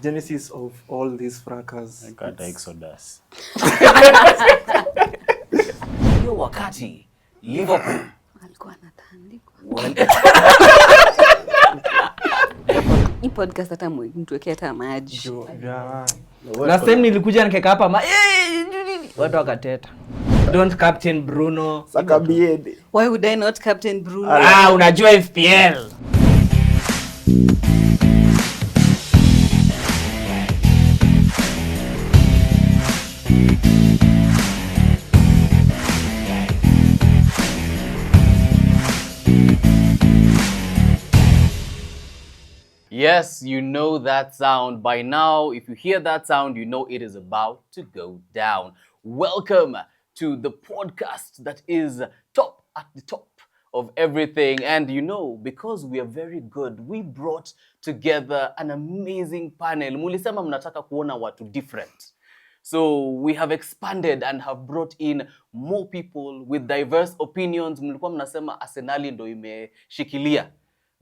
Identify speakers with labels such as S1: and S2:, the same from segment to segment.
S1: Genesis of all these fracas.
S2: I got Exodus.
S3: Hiyo wakati Liverpool
S4: alikuwa anatandikwa. Hii podcast hata mtuwekea hata maji.
S5: Na same nilikuja nikeka hapa watu wakateta. Don't captain Bruno.
S1: Sakabiede.
S4: Why would I not captain Bruno?
S5: Unajua FPL.
S3: Yes, you know that sound by now. If you hear that sound, you know it is about to go down. Welcome to the podcast that is top at the top of everything. And you know, because we are very good, we brought together an amazing panel. Mulisema mnataka kuona watu different. So we have expanded and have brought in more people with diverse opinions. Mlikuwa mnasema Arsenali ndo imeshikilia.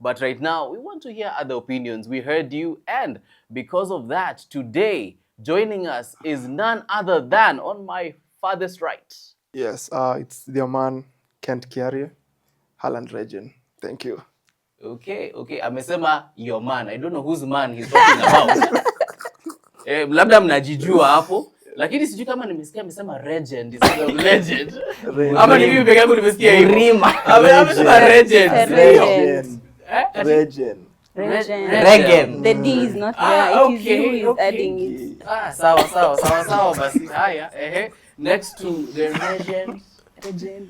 S3: But right now, we want to hear other opinions. We heard you, and because of that, today, joining us is none other than, on my farthest right.
S1: Yes, it's their man, Kent Kiarie, Haaland legend. Thank you.
S3: Okay. Amesema your man. I don't know whose man he's talking about. Labda mnajijua hapo. Lakini sijui kama nimesikia amesema legend instead of legend. Ama ni mimi peke yangu nimesikia hiyo. Rima. Amesema legend.
S1: Legend.
S4: The D is not there. It is you who is adding it.
S3: Sawa basi. Haya, next to the legend.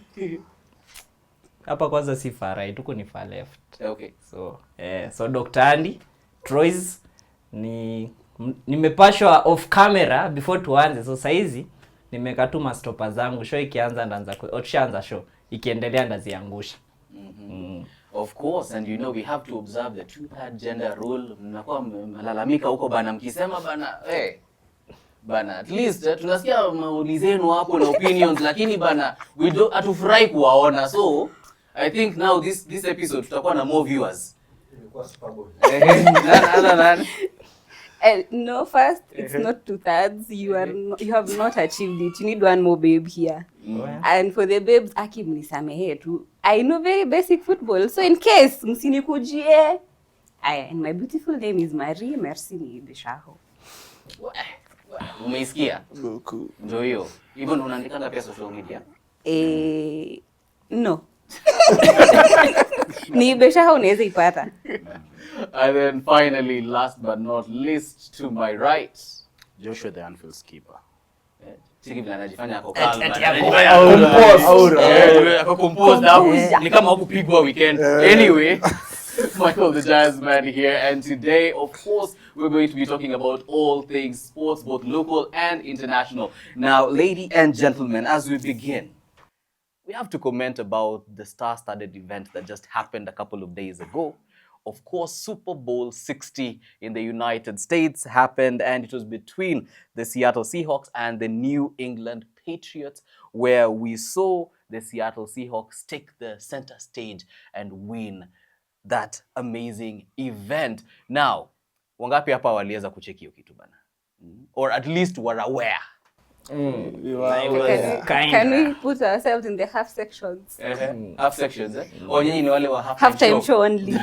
S5: Hapa kwanza si far right, tuko ni far left.
S3: Okay.
S5: So Dr. Andy Troyes nimepashwa off camera before tuanze. So saizi nimekatuma stopper zangu. Show ikianza ndaanza tushaanza show. Ikiendelea ndaziangusha.
S3: Of course, and you know we have to observe the two-third gender rule. Mnakuwa mlalamika huko bana, mkisema bana at least tunasikia maoni zenu hapo na opinions, lakini bana we don't atufurahi kuwaona. So I think now this episode tutakuwa na more viewers. Imekuwa Super Bowl.
S4: No, first, it's not 2/3. You have not achieved it. You need one more babe here. And for the babes, aki mnisamehe tu. I know very basic football. So in case msinikujie, and my beautiful name is Marie Mercini Bishaho.
S3: Umeisikia? Ndio hiyo. Even unaandikanga pia social media?
S4: No. Ni Bishaho unaweza ipata.
S3: And then finally, last but not least, to my right,
S2: Joshua the Anfield's keeper.
S3: Tiki vile anajifanya ako composed now. Ni kama kupigwa weekend. Anyway, Michael the Jazz Man here, and today, of course, we're going to be talking about all things sports, both local and international. Now, ladies and gentlemen, as we begin, we have to comment about the star-studded event that just happened a couple of days ago. Of course, Super Bowl 60 in the United States happened, and it was between the Seattle Seahawks and the New England Patriots, where we saw the Seattle Seahawks take the center stage and win that amazing event. Now, wangapi hapa waliweza kucheki hiyo kitu bana? Or at least were aware?
S4: Can we put ourselves in the half sections?
S3: Half sections, Oh, nyinyi ni wale wa
S4: half-time show only.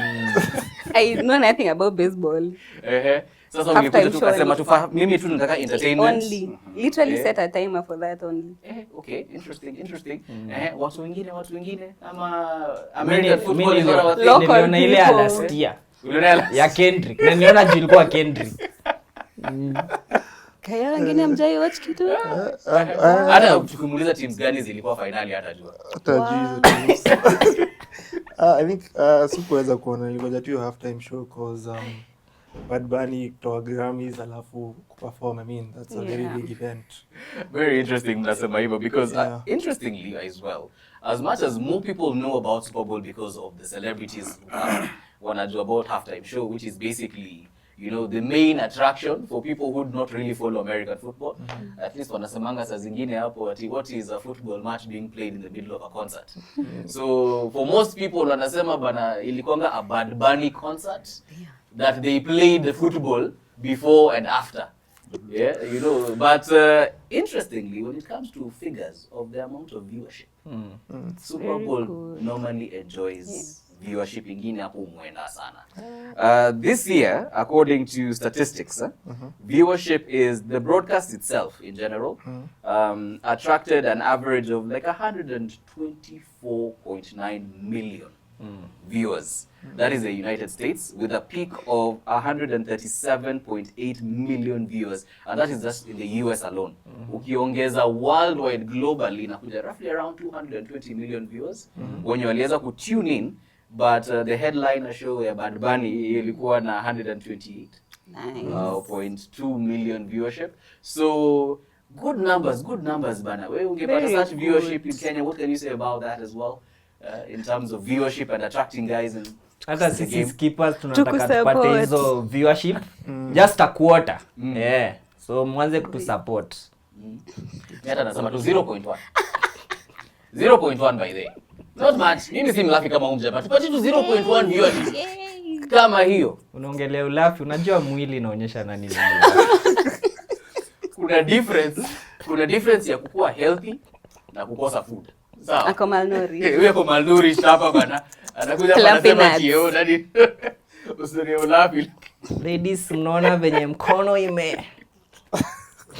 S4: I know nothing about baseball.
S3: Sasa mlikuja tukasema mimi tu nataka entertainment.
S4: Only. Literally set a timer for that only.
S3: Okay, interesting. Watu wengine ama American football is what I was
S4: thinking.
S5: Niliona ile ya last year. Ya Kendrick. Na niliona jilikuwa Kendrick.
S4: Kaya wengine hamjai watch kitu?
S3: Hata tukimuuliza teams gani zilikuwa finali hatajua.
S1: Hatajua teams. I think sikuweza kuona, nilikuwa tu half-time show cause Bad Bunny to Grammys alafu perform. I mean, that's a very big event.
S3: Very interesting mnasema hivyo because interestingly as well, as much as more people know about Super Bowl because of the celebrities wanajua about half-time show, which is basically, you know, the main attraction for people who do not really follow American football. At least wanasemanga saa zingine hapo ati what is a football match being played in the middle of a concert. So for most people wanasema bana ilikuwanga a Bad Bunny concert that they played the football before and after. Yeah, you know, but interestingly, when it comes to figures of the amount of viewership, Super
S4: Very
S3: Bowl
S4: good.
S3: normally enjoys viewership ingine hapo mwenda sana. This year, according to statistics, viewership is the broadcast itself in general attracted an average of like 124.9 million viewers. That is the United States, with a peak of 137.8 million viewers, and that is just in the US alone. Ukiongeza worldwide globally inakuja roughly around 220 million viewers when you waliweza ku tune in, but the headliner show ya Bad Bunny ilikuwa na 128.2 million viewership. So good numbers bana. Wewe ungepata
S4: Very
S3: such
S4: good.
S3: viewership in Kenya, what can you say about that as well? In terms of viewership and attracting guys and
S5: Hata
S3: the
S5: sisi
S3: game.
S5: skippers tunataka
S4: Tukusupport.
S5: tupate hizo viewership just a quarter. Yeah. So mwanze kutusupport.
S3: Hata nasema tu 0.1. 0.1 by the way. Not much. Mimi si mlafi kama umja, but tupate tu 0.1 viewership. Kama hiyo.
S5: Unaongelea ulafi, unajua mwili inaonyesha nani ni nini.
S3: Kuna difference ya kukua healthy na kukosa food. Sawa.
S4: Ako malnourished.
S3: Huyo kwa malnourished hapa bana. Anakuja hapa anasema kioo nani. Usuri ulafi.
S5: Ladies, mnaona venye mkono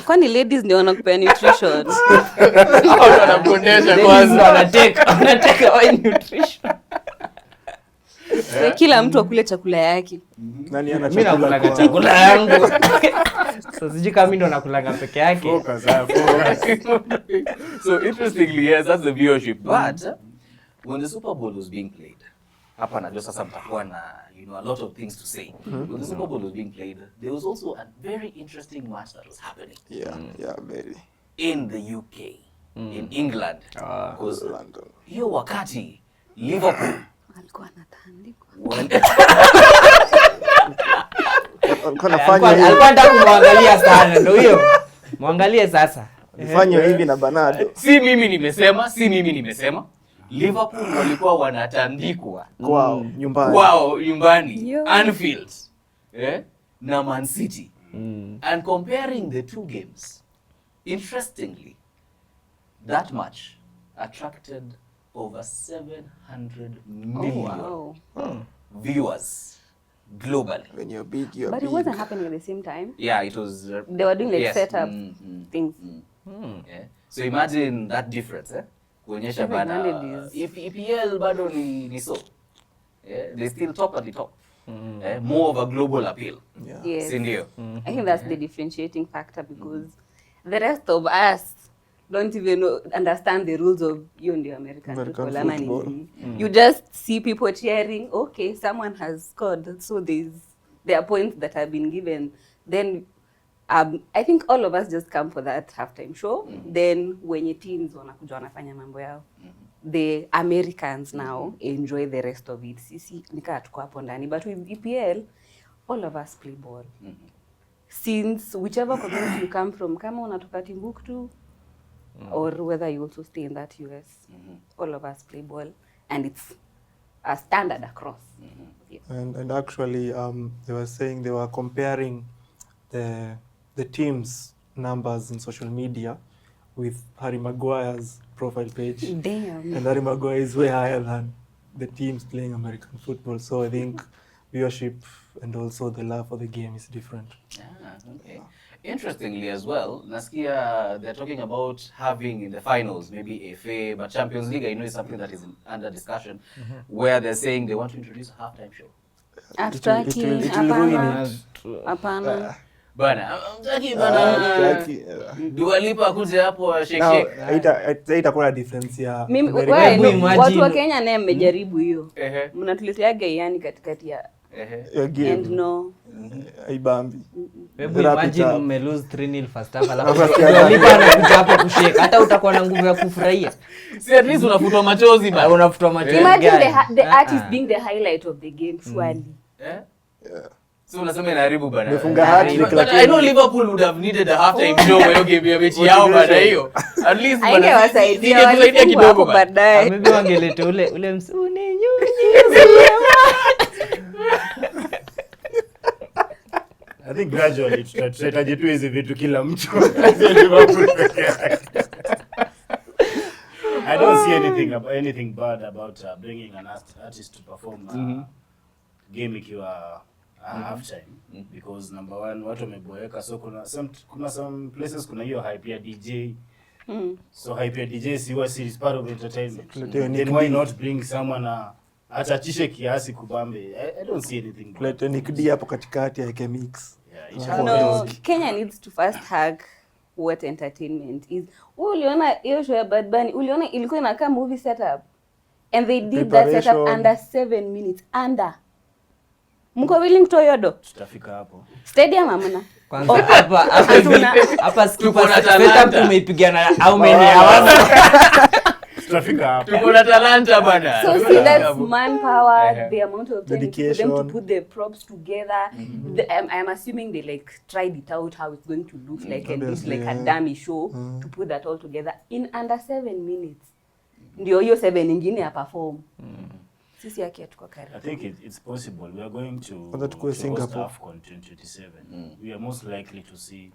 S4: Kwani ladies ndio wanakupea nutrition?
S3: Hao ndo wanakondesha kwanza.
S5: wanateka wa nutrition.
S4: So, kila mtu akule chakula yake.
S1: Nani ana
S5: Mimi nakula
S1: kwa-
S5: chakula yangu. So sijui kama mimi ndo nakulanga peke yake.
S1: Focus.
S3: So interestingly, yes, that's the viewership. But when the Super Bowl was being played, hapa najua sasa mtakuwa na a lot of things to say. When the Super Bowl was being played, there was also a very interesting match that was happening
S1: Yeah, very.
S3: in the UK, in England. Because
S1: London.
S3: hiyo wakati Liverpool
S4: Alikuwa anatandikwa.
S3: when-
S1: Alikuwa anafanya
S5: Alikuwa
S1: hivi.
S5: anataka kumwangalia sana, ndio hiyo. Muangalie sasa.
S1: Alifanya hivi na Bernardo
S3: si mimi nimesema Liverpool walikuwa wanatandikwa
S1: kwao nyumbani.
S3: kwao nyumbani
S4: Yo.
S3: Anfield na Man City. And comparing the two games, interestingly, that match attracted over 700 million
S4: Wow.
S3: viewers globally.
S1: When you're big, you're
S4: But it
S1: big.
S4: wasn't happening at the same time.
S3: Yeah, it was
S4: They were doing like
S3: yes.
S4: setup things.
S3: Yeah. So imagine that difference, kuonyesha bana
S4: 700 is-
S3: EPL bado ni so. Yeah, they still top at the top. More of a global appeal.
S1: Yeah.
S4: Yes.
S3: Si ndio?
S4: I think that's the differentiating factor because the rest of us don't even understand the rules of American
S1: American
S4: football.
S1: football.
S4: You just see people cheering, okay, someone has scored, so there are points that have been given. Then I think all of us just come for that halftime show. Then when your teams wanakuja wanafanya mambo yao, the Americans now enjoy the rest of it. Sisi nikaa tuko hapo ndani, but with EPL all of us play ball. Since whichever community you come from, kama unatoka Timbuktu or whether you also stay in that US, all of us play ball and it's a standard across. Yes.
S1: And actually, they were saying they were comparing the team's numbers in social media with Harry Maguire's profile page.
S4: Damn.
S1: And Harry Maguire is way higher than the teams playing American football. So I think viewership and also the love for the game is different.
S3: Okay. Interestingly as well, nasikia they're talking about having in the finals maybe FA, but Champions League I know is something that is under discussion, where they're saying they want to introduce a halftime show.
S4: Hatutaki,
S1: it will ruin
S4: hapana,
S1: it.
S4: hapana.
S3: Bana, mtaki bana. Dua Lipa kuja hapo
S1: Now,
S3: shake.
S1: itakuwa na difference ya
S4: Mimi
S1: American-
S4: wewe,
S5: Hebu imagine-
S4: watu wa Kenya naye mmejaribu hiyo.
S3: Ehe.
S4: Mnatuleteaga yani katikati ya
S1: ya game.
S4: and no.
S1: Haibambi.
S5: Hebu
S1: Wrap it
S5: imagine
S1: up.
S5: mme lose 3-0 first half alafu
S1: First half.
S5: Lipa anakuja hapo kushake. Hata utakuwa na nguvu ya kufurahia.
S3: Si at least unafutwa machozi bana.
S5: Unafutwa machozi.
S4: Imagine
S5: gani?
S4: the artist being the highlight of the game surely.
S3: Eh? So unasema inaharibu bana.
S1: Imefunga hat-trick,
S3: But
S1: lakini-
S3: I know Liverpool would have needed a halftime show kwa hiyo game ya mechi yao bana hiyo. At least bana.
S4: Haingewasaidia,
S3: Ingetusaidia
S4: walifungwa
S3: kidogo
S4: hapo
S3: bana.
S4: baadaye.
S5: Maybe wangelete ule uninyunyizie.
S2: think gradually tutahitaji tu hizi vitu kila mtu. I don't see anything bad about bringing an artist to perform game ikiwa half time because number one watu wameboeka, so kuna some places kuna hiyo hype ya DJ. So hype ya DJ is part of entertainment. Then why not bring someone achachishe kiasi kubambe? I don't see anything.
S1: Let Nick D hapo katikati yake mix.
S4: No, Kenya needs to first hack what entertainment is. Uliona hiyo show ya Bad Bunny, uliona ilikuwa inakaa movie setup. And they did that setup under 7 minutes. Mko willing to yodo?
S2: Tutafika hapo.
S4: Stadium amana.
S5: Kwanza hapa setup tumeipigana how many hours?
S2: Tutafika hapo.
S3: Tuko na talanta bana.
S4: So see, that's manpower, the amount of time for them to put the props together. I'm assuming they like tried it out how it's going to look like and it's like a dummy show to put that all together in under 7 minutes. Ndio hiyo 7 nyingine ya perform. Sisi yake atuko karibu.
S2: I think it's possible. We are going to
S1: Singapore
S2: AFCON 2027. We are most likely to see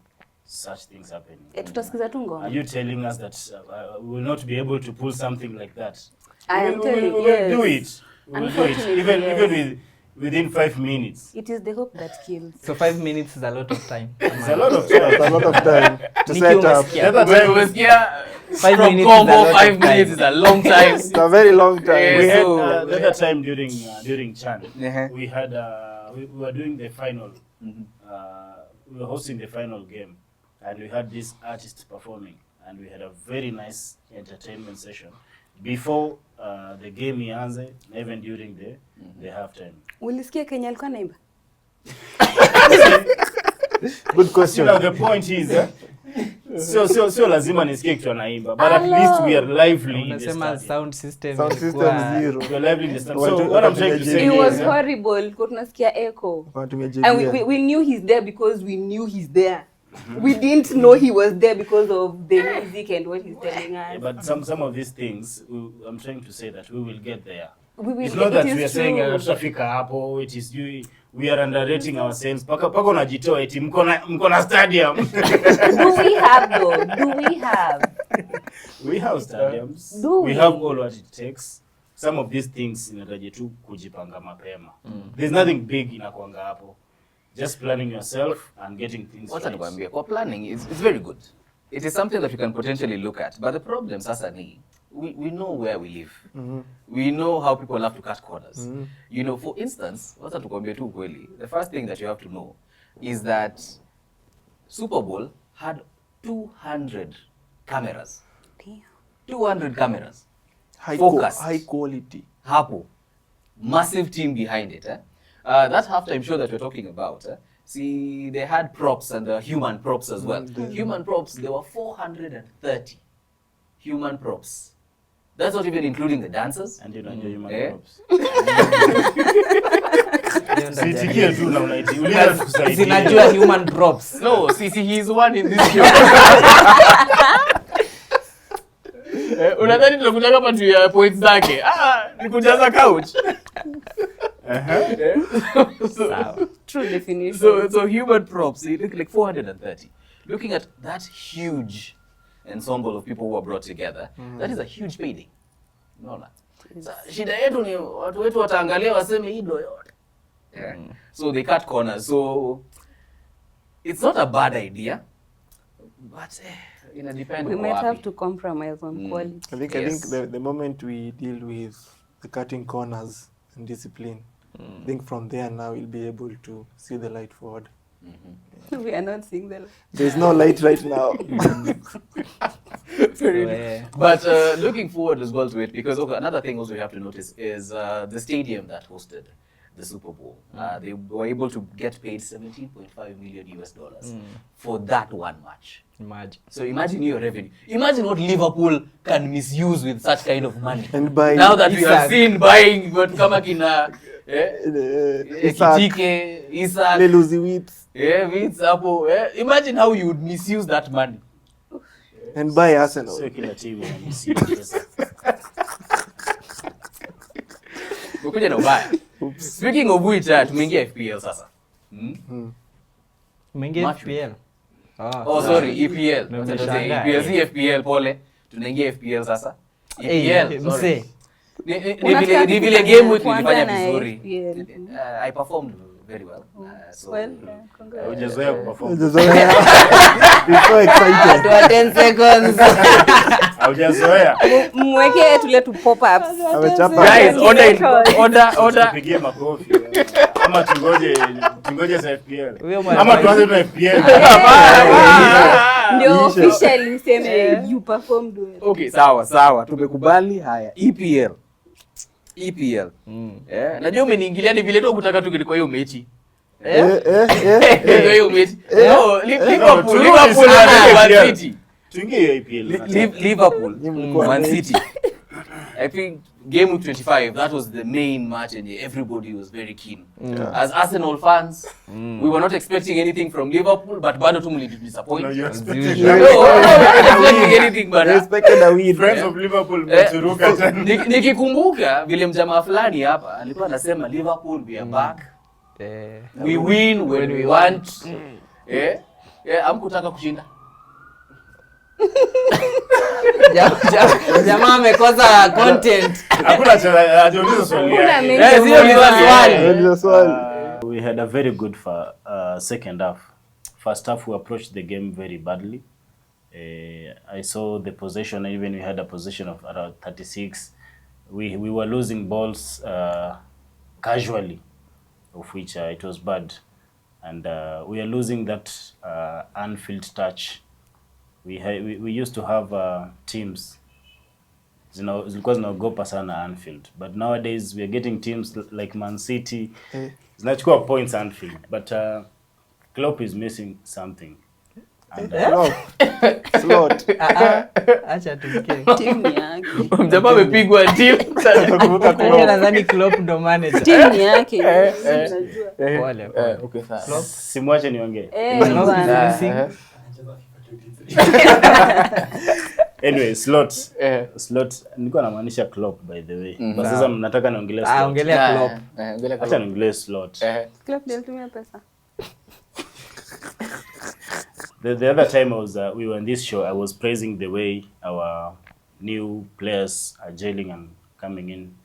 S2: such things happening.
S4: Tutasikiza tu ngoma.
S2: Are you telling us that we will not be able to pull something like that?
S4: I am telling you,
S2: we will do it. We will do it. Even within 5 minutes.
S4: It is the hope that kills.
S5: So 5 minutes is a lot of time.
S2: It's a lot of time.
S1: It's a lot of time to set up.
S3: Five minutes is a long time.
S1: It's a very long time.
S2: We had the other time during Chan. We had we were doing the final. We were hosting the final game, and we had this artist performing, and we had a very nice entertainment session before the game ianze, even during the halftime.
S4: Ulisikia Kenya alikuwa naimba?
S1: Good question.
S2: You know, the point is, so lazima nisikie kitu anaimba, but at least we are lively in the
S5: Unasema
S2: stadium.
S5: sound system
S1: zero.
S2: We are lively in the stadium. So what I'm trying to say
S4: It was
S2: is,
S4: horrible. Kwa tunasikia echo.
S1: Wanatumia
S4: And
S1: JBL.
S4: we knew he's there because we knew he's there. We didn't know he was there because of the music and what he's telling us.
S2: but some of these things, I'm trying to say that we will get there.
S4: We will
S2: It's not that we are saying
S4: true.
S2: tutafika hapo. It is we are underrating ourselves. Paka unajitoa eti mko na stadium.
S4: Do we have though? Do we have?
S2: We have stadiums.
S4: Do
S2: we
S4: we?
S2: have all what it takes. Some of these things inahitaji tu kujipanga mapema. There's nothing big inakuanga hapo. Just planning yourself and getting things
S3: What's
S2: right.
S3: nikwambia? Kwa planning it's very good. It is something that we can potentially look at. But the problem sasa ni we know where we live. We know how people love to cut corners. You know, for instance, what's tukwambia tu kweli? The first thing that you have to know is that Super Bowl had 200 cameras.
S4: Damn.
S3: 200 cameras.
S1: High quality.
S3: Hapo. Massive team behind it. That halftime show that we're talking about, see, they had props and human props as well. Human props, there were 430 human props. That's not even including the dancers.
S2: And you know human
S3: Eh?
S2: props. Sitikie tu na unaiti. Uliza tukusaidie.
S5: Zinajua human props.
S3: No, see, he's one in this show. Unadhani tunakuja kama tu ya points zake? Ni kujaza couch.
S4: True definition.
S3: So human props, they look like 430. Looking at that huge ensemble of people who are brought together, that is a huge payday. Unaona? Shida yetu ni watu wetu wataangalia waseme hii ndo yote. So they cut corners. So it's not a bad idea, but it depends.
S4: We might have to compromise on quality.
S1: I think the moment we deal with the cutting corners and discipline, I think from there now we'll be able to see the light forward.
S4: We are not seeing the light.
S1: There's no light right now.
S3: But looking forward as well to it, because another thing also we have to notice is the stadium that hosted the Super Bowl. They were able to get paid $17.5 million for that one match.
S5: Imagine.
S3: So imagine your revenue. Imagine what Liverpool can misuse with such kind of money.
S1: And by
S3: Now that we have seen buying what kama kina
S1: Isak,
S3: Kitike, Isak,
S1: Leluzi Wits,
S3: Wits hapo. Imagine how you would misuse that money.
S1: and by Arsenal.
S2: So kila timu inamisi.
S3: Kukuja na ubaya. Speaking of which, tumeingia FPL sasa.
S5: Umeingia
S3: Match
S5: FPL.
S3: Oh, sorry, EPL.
S5: Nimeshangaa.
S3: EPL si FPL, pole. Tunaingia FPL sasa.
S5: Hey,
S3: EPL.
S5: msee.
S3: Ni vile game week
S4: Kuanza
S3: nilifanya
S4: na
S3: vizuri.
S4: FPL.
S3: I performed very well. So
S4: Well, congrats.
S2: Hujazoea kuperform.
S1: He's so excited.
S5: Kwa 10 seconds.
S2: Haujazoea.
S4: Mweke tule tu pop ups.
S1: Amechapa.
S3: guys, order.
S2: Tupigie makofi. Ama tungoje za FPL.
S5: Huyo mwana-
S2: Ama tuanze na FPL.
S4: Ndio
S1: Isha.
S4: officially useme you performed well.
S3: Okay, sawa. Tumekubali haya. EPL. Najua umeniingilia ni vile tu kutaka tu kwa hiyo mechi. Kwa hiyo mechi. No, Liverpool na Man City.
S2: Tuingie hiyo EPL.
S3: Liverpool,
S1: mlikuwa
S3: Man
S1: mechi.
S3: City. I think game week 25, that was the main match and everybody was very keen. As Arsenal fans, we were not expecting anything from Liverpool, but bado tu mlidisappoint.
S2: No, you expected
S5: usual.
S3: No, we're not expecting anything, but
S1: They expected a win.
S2: Friends of Liverpool mturuka tena.
S3: nikikumbuka vile mjamaa fulani hapa alikuwa anasema Liverpool we are back. We win when we want. Hamkutaka kushinda.
S5: Jamaa amekosa content.
S2: Hakuna hajiuliza swali
S4: Kuna
S2: yake.
S4: mengi
S3: Sio ni swali.
S1: Ndio swali.
S2: We had a very good second half. First half we approached the game very badly. I saw the possession, even we had a possession of around 36. We were losing balls casually, of which it was bad. And we are losing that on-field touch. We used to have teams zilikuwa zinaogopa sana Anfield, but nowadays we are getting teams like Man City zinachukua points Anfield, but Klopp is missing something. And
S1: Slot.
S5: Acha tusikie.
S4: Timu yake.
S3: Mjamaa amepigwa team.
S5: Mimi nadhani Klopp ndo manager.
S4: Timu yake. Unajua.
S5: Pole.
S3: Okay, sawa.
S2: simwache niongee.
S5: Klopp is
S4: Bwana.
S5: missing.
S2: Anyway, slot nilikuwa namaanisha Klopp by the way. But sasa nataka naongelea slot.
S5: Ongelea Klopp.
S2: Acha niongelee slot.
S4: Klopp ndio alitumia pesa.
S2: The other time we were on this show, I was praising the way our new players are gelling and coming in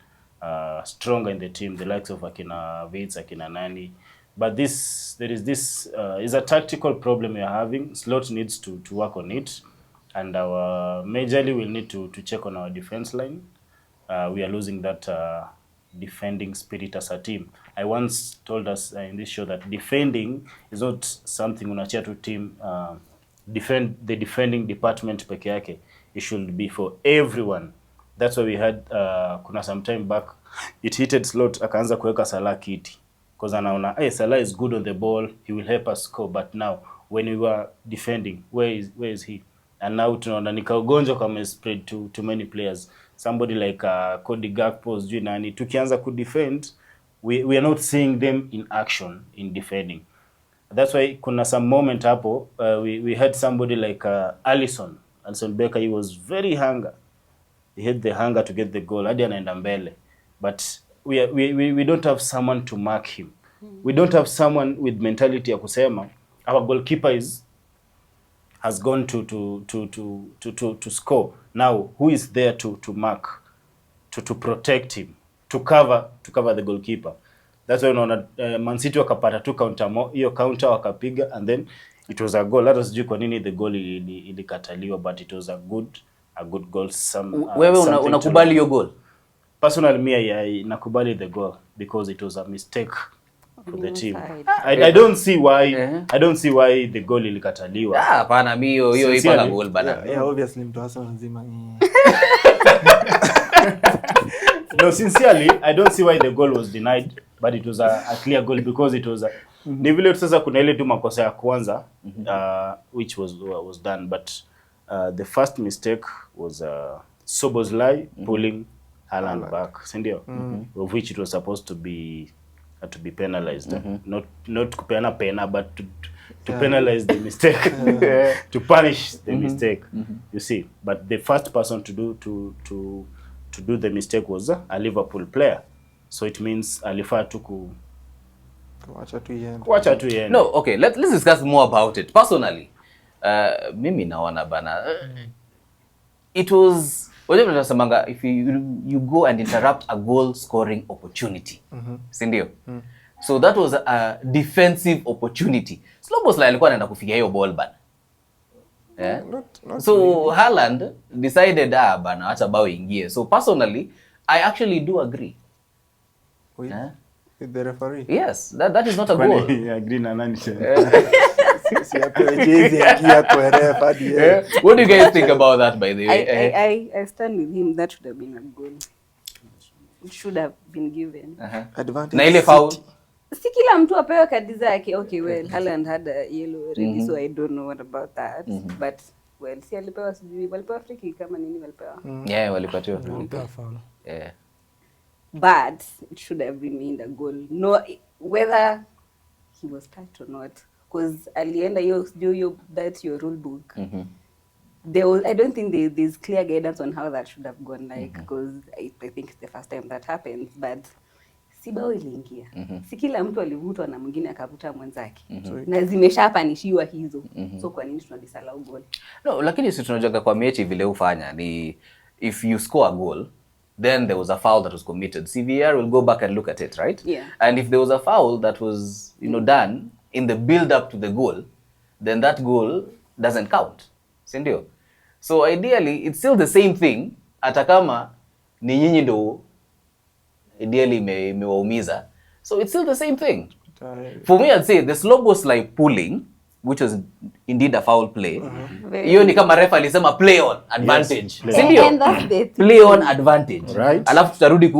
S2: stronger in the team, the likes of Akina Vitz, Akina Nani. But there is a tactical problem we are having. Slot needs to work on it, and our majorly will need to check on our defense line. We are losing that defending spirit as a team. I once told us in this show that defending is not something unachia to team defend the defending department peke yake. It should be for everyone. That's why we had kuna some time back it hit Slot akaanza kuweka Salah kiti, because anaona Salah is good on the ball, he will help us score, but now when we were defending, where is he? And now tunaona ni kaugonjwa kama spread to many players. Somebody like Cody Gakpo, sijui nani, tukianza ku defend, we are not seeing them in action in defending. That's why kuna some moment hapo we had somebody like Alisson Becker. He was very hunger. He had the hunger to get the goal. Hadi anaenda mbele. But we don't have someone to mark him. We don't have someone with mentality ya kusema our goalkeeper has gone to score. Now who is there to mark, to protect him, to cover the goalkeeper? That's why unaona Man City wakapata tu hiyo counter wakapiga, and then it was a goal. Let us juu kwa nini the goal ilikataliwa, but it was a good goal.
S3: Wewe unakubali hiyo goal?
S2: Personally, me, I nakubali the goal because it was a mistake for the team. I don't see why the goal ilikataliwa.
S3: Hapana, mimi hiyo ipo na goal bana.
S1: Yeah, obviously mtu hasa nzima.
S2: No, sincerely, I don't see why the goal was denied, but it was a clear goal because it was ni vile sasa kuna ile tu makosa ya kwanza which was done, but the first mistake was Szoboszlai pulling Haaland back, sindio? Of which it was supposed to be penalized. Not kupeana pena, but to penalize the mistake, to punish the mistake. You see, but the first person to do the mistake was a Liverpool player, so it means alifaa tu
S1: Wacha tu iende.
S2: Wacha tu yeye.
S3: No, okay, let's discuss more about it. Personally, mimi naona bana, it was, whatever tunasemanga, if you go and interrupt a goal scoring opportunity. Sindio? So that was a defensive opportunity. Sloboslai alikuwa anaenda kufikia hiyo ball bana. Yeah.
S1: Not
S3: So
S1: really.
S3: Haaland decided bana acha bao ingie. So personally, I actually do agree.
S1: With,
S3: Yeah.
S1: with the referee.
S3: Yes, that is not a goal.
S2: Kwani agree na nani tena?
S1: Si apewe jezi ingia kwa ref hadi yeye.
S3: What do you guys think about that, by the way?
S4: I stand with him. That should have been a goal. It should have been given.
S1: Advantage.
S3: Na ile foul.
S1: City.
S4: Si kila mtu apewe kadi zake. Okay, well, Haaland had a yellow already, so I don't know what about that. But well, si alipewa sijui, walipewa free kick kama nini walipewa.
S3: Yeah, walipatiwa.
S5: Walipewa foul.
S3: Yeah.
S4: But it should have remained a goal. No, whether he was touched or not, because alienda that's your rule book. I don't think there's clear guidance on how that should have gone, like, because I think it's the first time that happens, but si bao iliingia. Si kila mtu alivutwa na mwingine akavuta mwenzake. Na zimeshapanishiwa hizo. So kwa nini tunadisallow goal?
S3: No, lakini si tunajoga kwa mechi vile ufanya ni if you score a goal, then there was a foul that was committed. CVR will go back and look at it, right?
S4: Yeah.
S3: And if there was a foul that was, done in the build up to the goal, then that goal doesn't count. Sindio? So ideally, it's still the same thing, hata kama ni nyinyi ndo ideally imewaumiza. So it's still the same thing. For me, I'd say the Sloboslai pulling, which was indeed a foul play. Hiyo ni kama refa alisema play on advantage.
S2: Yes, play.
S3: Sindio?
S4: And that's the thing.
S3: Play on advantage.
S2: Right.
S3: Alafu tutarudi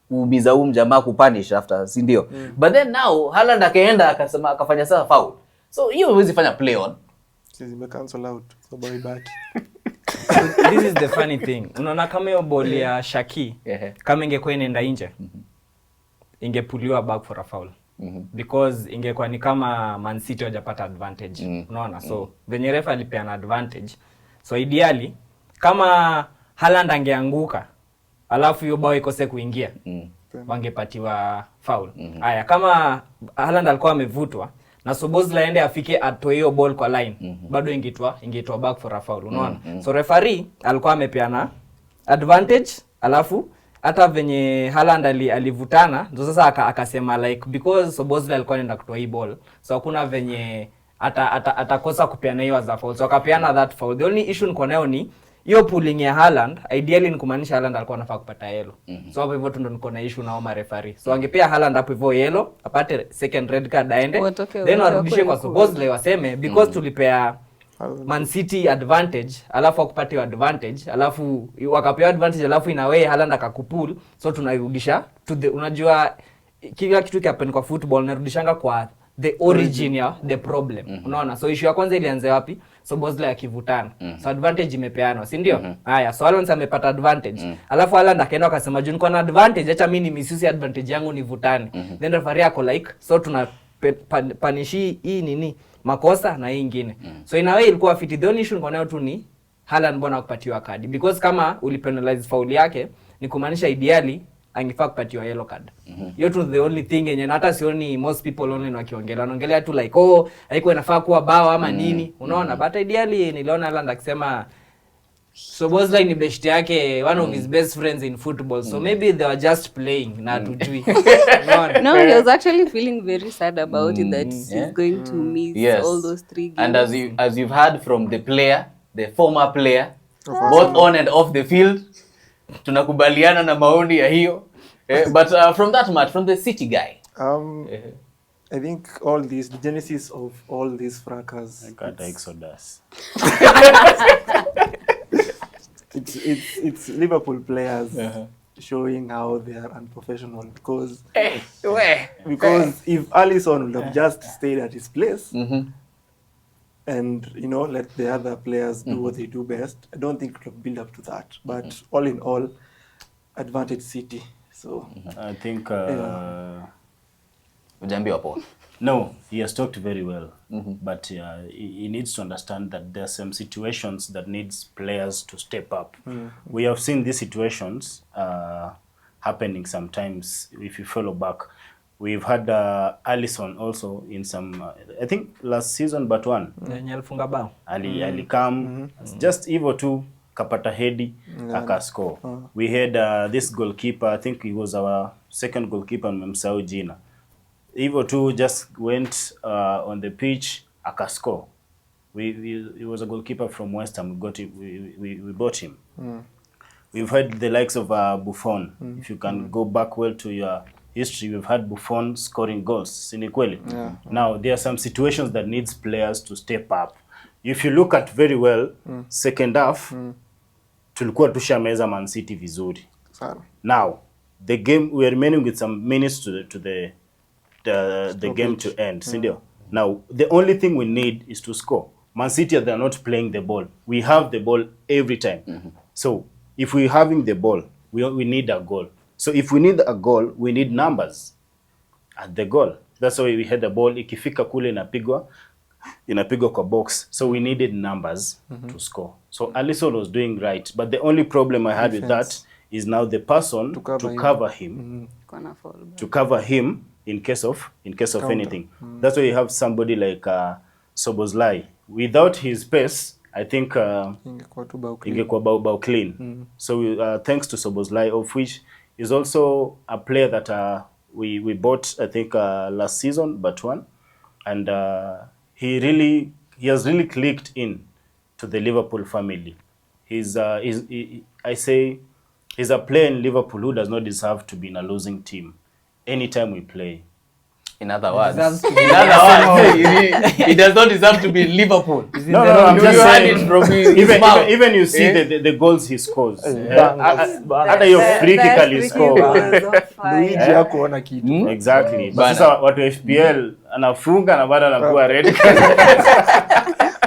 S3: kuumiza mjamaa kupunish after, sindio? But then now Haaland akaenda akasema akafanya sasa foul. So hiyo huwezi fanya play on.
S1: Zime cancel out. So boy back.
S5: This is the funny thing. Unaona kama hiyo ball ya Shaki, kama ingekuwa inaenda nje, ingepuliwa back for a foul. Because ingekuwa ni kama Man City hajapata advantage. Unaona? So venye refa alipeana advantage. So ideally kama Haaland angeanguka alafu hiyo bao ikose kuingia, wangepatiwa foul. Haya, kama Haaland alikuwa amevutwa na Szoboszlai aende afike atoe hiyo ball kwa line, bado ingeitwa back for a foul, unaona? So referee alikuwa amepeana advantage, alafu hata venye Haaland alivutana ndio sasa akasema like because Szoboszlai alikuwa anaenda kutoa hii ball, so hakuna venye atakosa kupeana hiyo as a foul. So akapeana that foul. The only issue niko nayo ni hiyo pulling ya Haaland, ideally ni kumaanisha Haaland alikuwa anafaa kupata yellow. So hapo hivyo tu ndo niko na issue na Omar referee. So angepea Haaland hapo hivyo yellow, apate second red card aende. Then warudishe kwa Szoboszlai waseme because tulipea Man City advantage, alafu akupatiwa advantage, alafu wakapewa advantage, alafu in a way Haaland akakupull, so tunairudisha to the, unajua kila kitu kiapen kwa football narudishanga kwa the origin ya the problem. Unaona? So issue ya kwanza ilianza wapi? Szoboszlai akivutana. So advantage imepeanwa, si ndio? Haya, so Haaland amepata advantage. Alafu Haaland akaenda akasema juu niko na advantage, acha mimi ni misuse advantage yangu nivutane. Then referee ako like, so tuna punishi hii nini? Makosa na hii nyingine. So in a way ilikuwa fit. The only issue niko nayo tu ni Haaland mbona kupatiwa kadi? Because kama ulipenalize foul yake, ni kumaanisha ideally angefaa kupatiwa yellow card. Hiyo tu the only thing yenye hata sioni most people online wanaongelea tu like haiko inafaa kuwa bao ama nini, unaona? But ideally niliona Haaland akisema Szoboszlai ni best yake, one of his best friends in football. So maybe they were just playing na tujui.
S4: No, he was actually feeling very sad about it that he's going to miss all those 3 games.
S3: And as you've heard from the player, the former player, both on and off the field, tunakubaliana na maoni ya hiyo. But from that match, from the City guy.
S1: I think the genesis of all these fracas.
S2: Exodus.
S1: It's Liverpool players showing how they are unprofessional because if Alisson would have just stayed at his place and let the other players do what they do best, I don't think it would build up to that. But all in all, advantage City. So
S2: I think
S3: Ujambiwa po.
S2: no, he has talked very well, but he needs to understand that there are some situations that needs players to step up. We have seen these situations happening sometimes. If you follow back, We've had Allison also in some, I think last season but one.
S5: Yenye alifunga bao.
S2: Ali come just hivyo tu kapata hedi akascore. We had this goalkeeper, I think he was our second goalkeeper, mmemsahau jina. Hivyo tu just went on the pitch akascore. He was a goalkeeper from West Ham. We bought him. We've had the likes of Buffon. If you can go back well to your history, we've had Buffon scoring goals. Sinikweli. Now there are some situations that needs players to step up. If you look at very well, second half, tulikuwa tushameza Man City vizuri. Now the game, we are remaining with some minutes to the game to end. Sindio? Now the only thing we need is to score. Man City, they are not playing the ball. We have the ball every time. So if we're having the ball, we need a goal. So if we need a goal, we need numbers at the goal. That's why we had the ball. Ikifika kule inapigwa kwa box. So we needed numbers to score. So Alisson was doing right. But the only problem I had with that is now the person to cover him. To cover him in case of anything. That's why you have somebody like Szoboszlai. Without his pace, I think ingekuwa bao clean. So thanks to Szoboszlai, of which is also a player that we bought, I think last season, but one, and he has really clicked in to the Liverpool family. He's a player in Liverpool who does not deserve to be in a losing team anytime we play.
S3: In other words, he does not deserve to be in Liverpool.
S2: No, I'm just saying. Even you see the goals he scores. Hata hiyo critically score.
S1: Luigi hakuona kitu.
S2: Exactly. But sasa watu FPL anafunga na bado anakuwa red.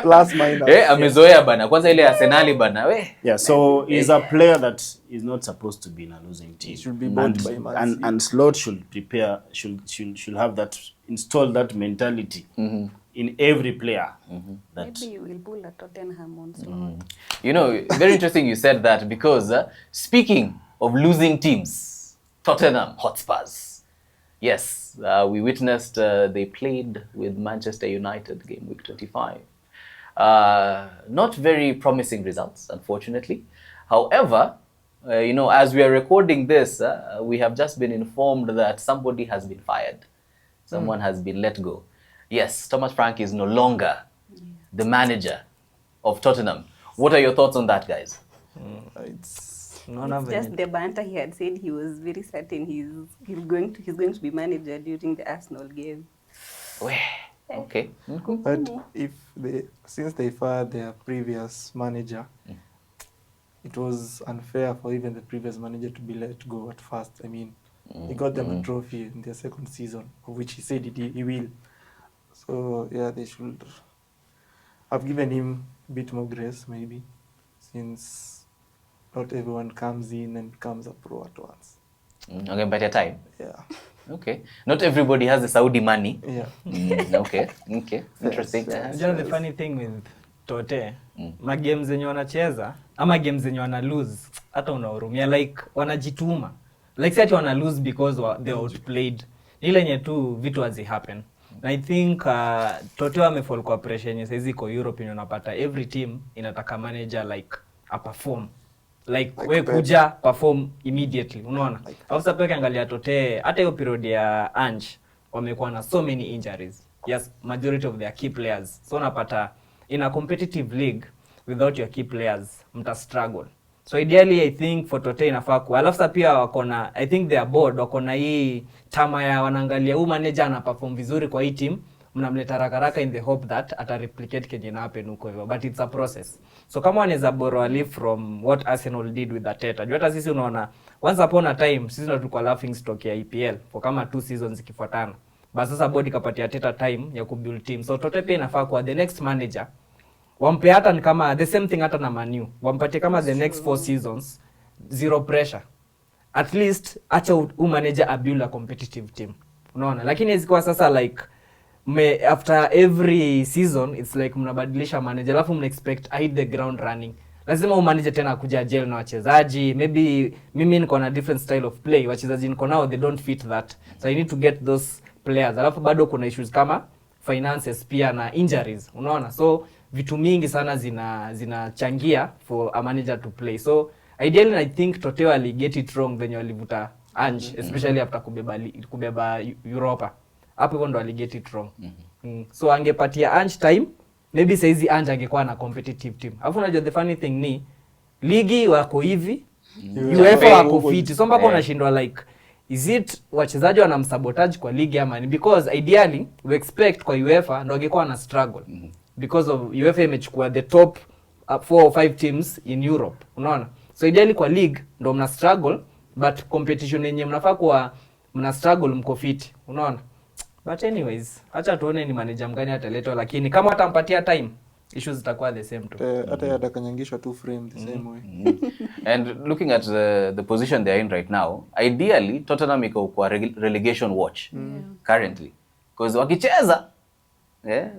S1: Plus minus.
S3: Amezoea bana. Kwanza ile Arsenal bana we.
S2: Yeah, so he's a player that is not supposed to be in a losing team.
S1: He should be bought by Man City.
S2: And Slot should have that, install that mentality in every player. That
S4: Maybe you will pull a Tottenham on Slot.
S3: You know, very interesting you said that, because speaking of losing teams, Tottenham Hotspurs. Yes, we witnessed they played with Manchester United game week 25. Not very promising results, unfortunately. However, you know, as we are recording this, we have just been informed that somebody has been fired. Someone has been let go. Yes, Thomas Frank is no longer the manager of Tottenham. What are your thoughts on that, guys?
S4: It's just the banter. He had said he was very certain he's going to be manager during the Arsenal game.
S3: Okay.
S1: But since they fired their previous manager, it was unfair for even the previous manager to be let go at first. I mean, he got them a trophy in their second season, of which he said he will. So yeah, they should have given him a bit more grace, maybe, since not everyone comes in and becomes a pro at once.
S3: Okay, better time.
S1: Yeah.
S3: Okay. Not everybody has the Saudi money.
S1: Yeah.
S3: Okay. Interesting.
S1: Yes.
S5: You know the funny thing with Tote, magames zenye wanacheza ama games zenye wana lose, hata unahurumia, like wanajituma. Like say wana lose because they outplayed. Ile yenye tu vitu hazi happen. I think Tote wamefall kwa pressure yenye saizi iko Europe, unapata every team inataka manager like a perform. Like we kuja perform immediately, unaona? Au sasa peke angalia Tote, hata hiyo period ya Ange wamekuwa na so many injuries. Yes, majority of their key players. So unapata in a competitive league without your key players mta struggle. So ideally I think for Tote inafaa ku. Alafu sasa pia wakona, I think they are bored, wakona hii tama ya wanaangalia huyu manager ana perform vizuri kwa hii team, mnamleta haraka in the hope that ata replicate kenye na happen huko hivyo, but it's a process. So kama wanaweza borrow a leaf from what Arsenal did with Arteta. Juu hata sisi unaona once upon a time sisi ndo tulikuwa laughing stock ya EPL for kama 2 seasons ikifuatana. But sasa body kapatia Arteta time ya kubuild team. So Tote pia inafaa kwa the next manager wampe hata ni kama the same thing hata na Man U. Wampatie kama the next 4 seasons zero pressure. At least acha manager a build a competitive team. Unaona? Lakini zikuwa sasa like after every season it's like mnabadilisha manager alafu mna expect I hit the ground running. lazima umanage tena kuja jail na wachezaji. Maybe mimi niko na different style of play, wachezaji niko nao they don't fit that, so I need to get those players. Alafu bado kuna issues kama finances pia na injuries, unaona, so vitu mingi sana zinachangia for a manager to play. So ideally I think Toteo ali get it wrong when walivuta Ange, especially after kubeba Europa. Hapo hivyo ndo ali get it wrong. So angepatia Ange time, maybe saizi Ange angekuwa na competitive team. Alafu unajua the funny thing ni ligi wako hivi, UEFA wako fit. So mpaka unashindwa like, is it wachezaji wanamsabotage kwa ligi ama ni because ideally we expect kwa UEFA ndo angekuwa na struggle. Because of UEFA imechukua the top 4 or 5 teams in Europe, unaona. So ideally kwa league ndo mna struggle, but competition yenye mnafaa kuwa mna struggle mko fit, unaona. But anyways, acha tuone ni manager mgani ataletwa, lakini kama atampatia time issues zitakuwa the same too.
S1: Hata yatakanyangishwa tu frame the same way.
S3: And looking at the position they are in right now, ideally Tottenham iko kwa relegation watch currently, because wakicheza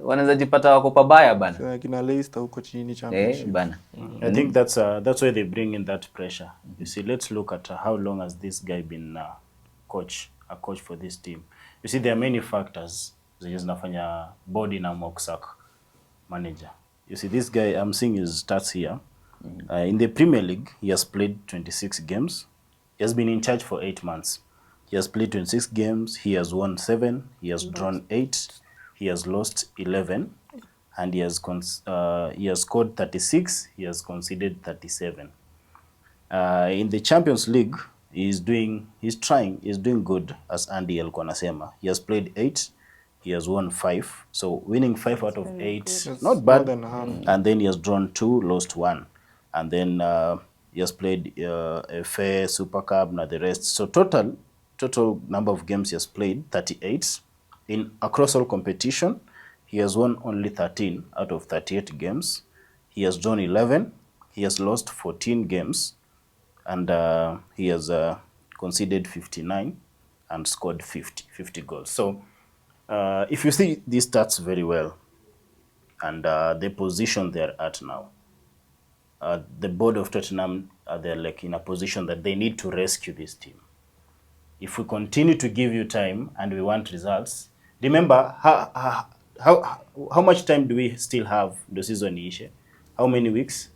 S3: wanaweza jipata wako pabaya bana.
S1: So kina Leicester huko chini championship.
S3: Bana.
S2: I think that's why they bring in that pressure. You see, let's look at how long has this guy been a coach for this team. You see, there are many factors zenye zinafanya body na moksak manager. You see, this guy, I'm seeing his stats here. In the Premier League, he has played 26 games. He has been in charge for 8 months. He has played 26 games. He has won 7. He has drawn 8. He has lost 11. And he has scored 36. He has conceded 37. In the Champions League, he's doing good, as Andy alikuwa anasema. He has played 8. He has won 5. So winning 5 out of 8, not bad. And then he has drawn 2, lost 1. And then he has played FA, Super Cup, and the rest. So total number of games he has played, 38. Across all competition, he has won only 13 out of 38 games. He has drawn 11. He has lost 14 games. And he has conceded 59 and scored 50 goals. So if you see these stats very well, and the position they're at now, the board of Tottenham, they're like in a position that they need to rescue this team. If we continue to give you time and we want results, remember how much time do we still have the season ishe? How many weeks?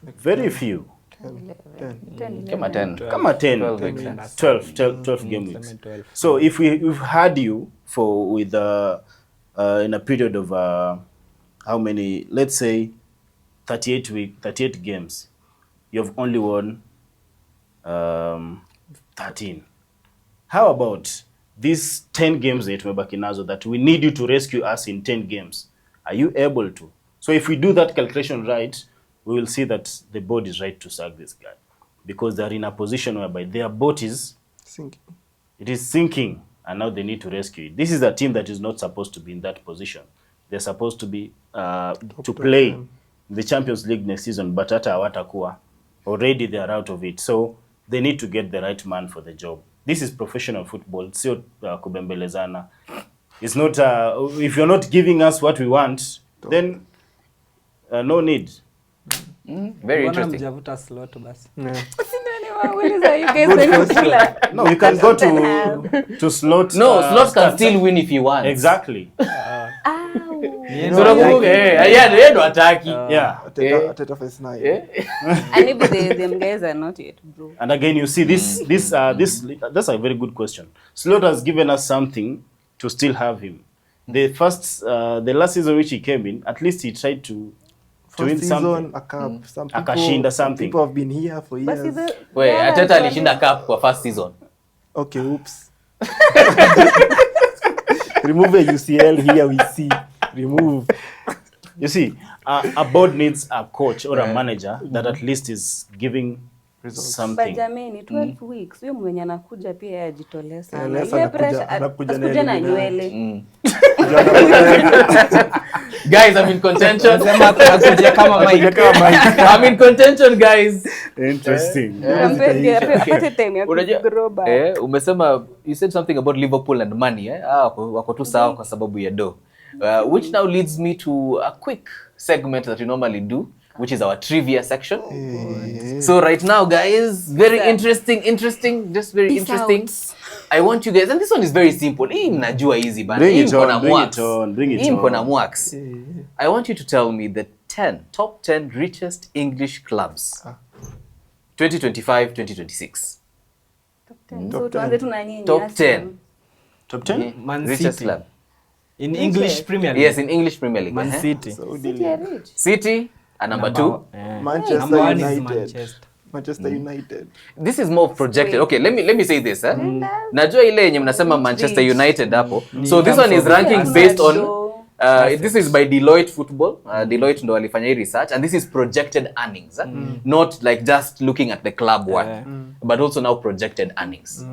S2: Very few.
S1: 10.
S3: Kama 10.
S2: 12 game weeks. So if we've had you with in a period of how many, let's say 38 games, you've only won 13. How about these 10 games that tumebaki nazo that we need you to rescue us in 10 games? Are you able to? So if we do that calculation right, we will see that the board is right to sack this guy, because they're in a position whereby their boat is
S1: Sinking.
S2: It is sinking, and now they need to rescue it. This is a team that is not supposed to be in that position. They're supposed to be to play the Champions League next season, but hata hawatakuwa. Already they are out of it. So they need to get the right man for the job. This is professional football. Sio kubembelezana. It's not if you're not giving us what we want, then no need.
S3: Very interesting.
S5: Mjavuta slot basi.
S2: No, you can go to slot.
S3: No, slot can still win if he wants.
S2: Exactly.
S3: Ndo ataki.
S2: Yeah.
S1: Ateta face 9.
S4: And maybe them guys are not yet bro.
S2: And again, you see this that's a very good question. Slot has given us something to still have him. The last season which he came in, at least he tried to win something.
S1: A cup.
S2: Akashinda something.
S1: People have been here for years.
S3: Wait, Ateta alishinda cup kwa first season.
S1: Okay, oops. Remove a UCL here, we see. Remove.
S2: You see, a board needs a coach or a manager that at least is giving something.
S4: But jamani, 12 weeks. Huyo mwenye anakuja pia yeye ajitolee sana.
S1: Yes,
S4: Ile pressure anakuja na nywele.
S3: Guys, I'm in contention.
S5: Kama Mike.
S3: I'm in contention, guys.
S2: Interesting.
S4: Pate time ya kugroba.
S3: Umesema, you said something about Liverpool and money, wako tu sawa kwa sababu ya do. Which now leads me to a quick segment that we normally do, which is our trivia section. So right now, guys, very interesting, just very interesting. I want you guys, and this one is very simple. Hii mnajua easy bana.
S2: Bring
S3: Hii
S2: it
S3: mko
S2: on,
S3: na
S2: bring
S3: mwax.
S2: it on, bring it
S3: Hii mko na
S2: on.
S3: mwax. I want you to tell me the top 10 richest English clubs. 2025-2026.
S4: So tuanze tu na nyinyi.
S3: Top 10.
S2: Top 10?
S5: Man
S3: Richest
S5: City.
S3: club.
S5: In English Premier League.
S3: Yes, in English Premier League.
S5: Man City.
S4: City are rich.
S3: City are number 2.
S1: Manchester
S5: Number 1 is
S1: United.
S5: Manchester.
S1: Manchester United.
S3: This is more projected. Okay, let me say this. Najua ile yenye mnasema Manchester United hapo. So this one is ranking based on this is by Deloitte Football. Deloitte ndo walifanya hii research, and this is projected earnings. Not like just looking at the club worth, but also now projected earnings.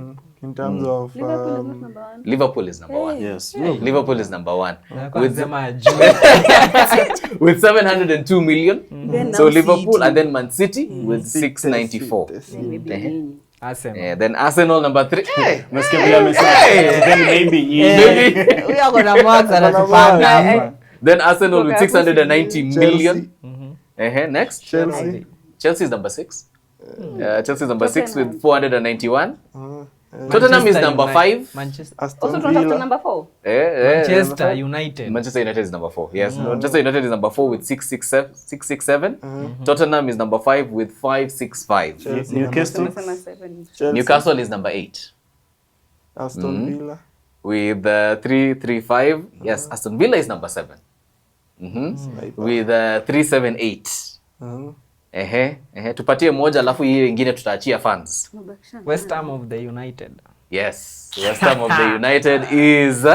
S1: In terms of
S3: Liverpool is number 1.
S2: Yes.
S3: Liverpool is number 1
S5: Kusema
S3: with 702 million.
S4: Then
S3: So
S4: now
S3: Liverpool
S4: City.
S3: and then Man City with 694.
S4: Maybe nyinyi.
S5: Arsenal.
S3: Then Arsenal number 3. Hey,
S2: Nasikia vile amesema. Then maybe
S3: maybe.
S5: Huyo ako na mwax anatupanga hapa.
S3: Then Arsenal with 690 million.
S1: Chelsea.
S3: Next.
S1: Chelsea.
S3: Is number 6. Chelsea is number 6 with 491.
S1: Uh,
S3: Tottenham is
S5: Manchester
S3: number
S5: United.
S3: 5.
S5: Manchester.
S4: Also
S1: Aston
S4: tunataka
S1: Villa.
S4: number 4.
S5: Manchester United.
S3: Manchester United is number 4. Yes, Manchester United is number 4 with 667. Tottenham is number 5 with 565.
S1: Chelsea
S2: Newcastle.
S4: Tunasema 7.
S1: Chelsea.
S3: Newcastle is number 8
S1: Aston Villa.
S3: with 335. Yes, Aston Villa is number 7 with 378. Tupatie moja alafu hii ingine tutaachia fans.
S5: West Ham of the United.
S3: Yes, West Ham of the United is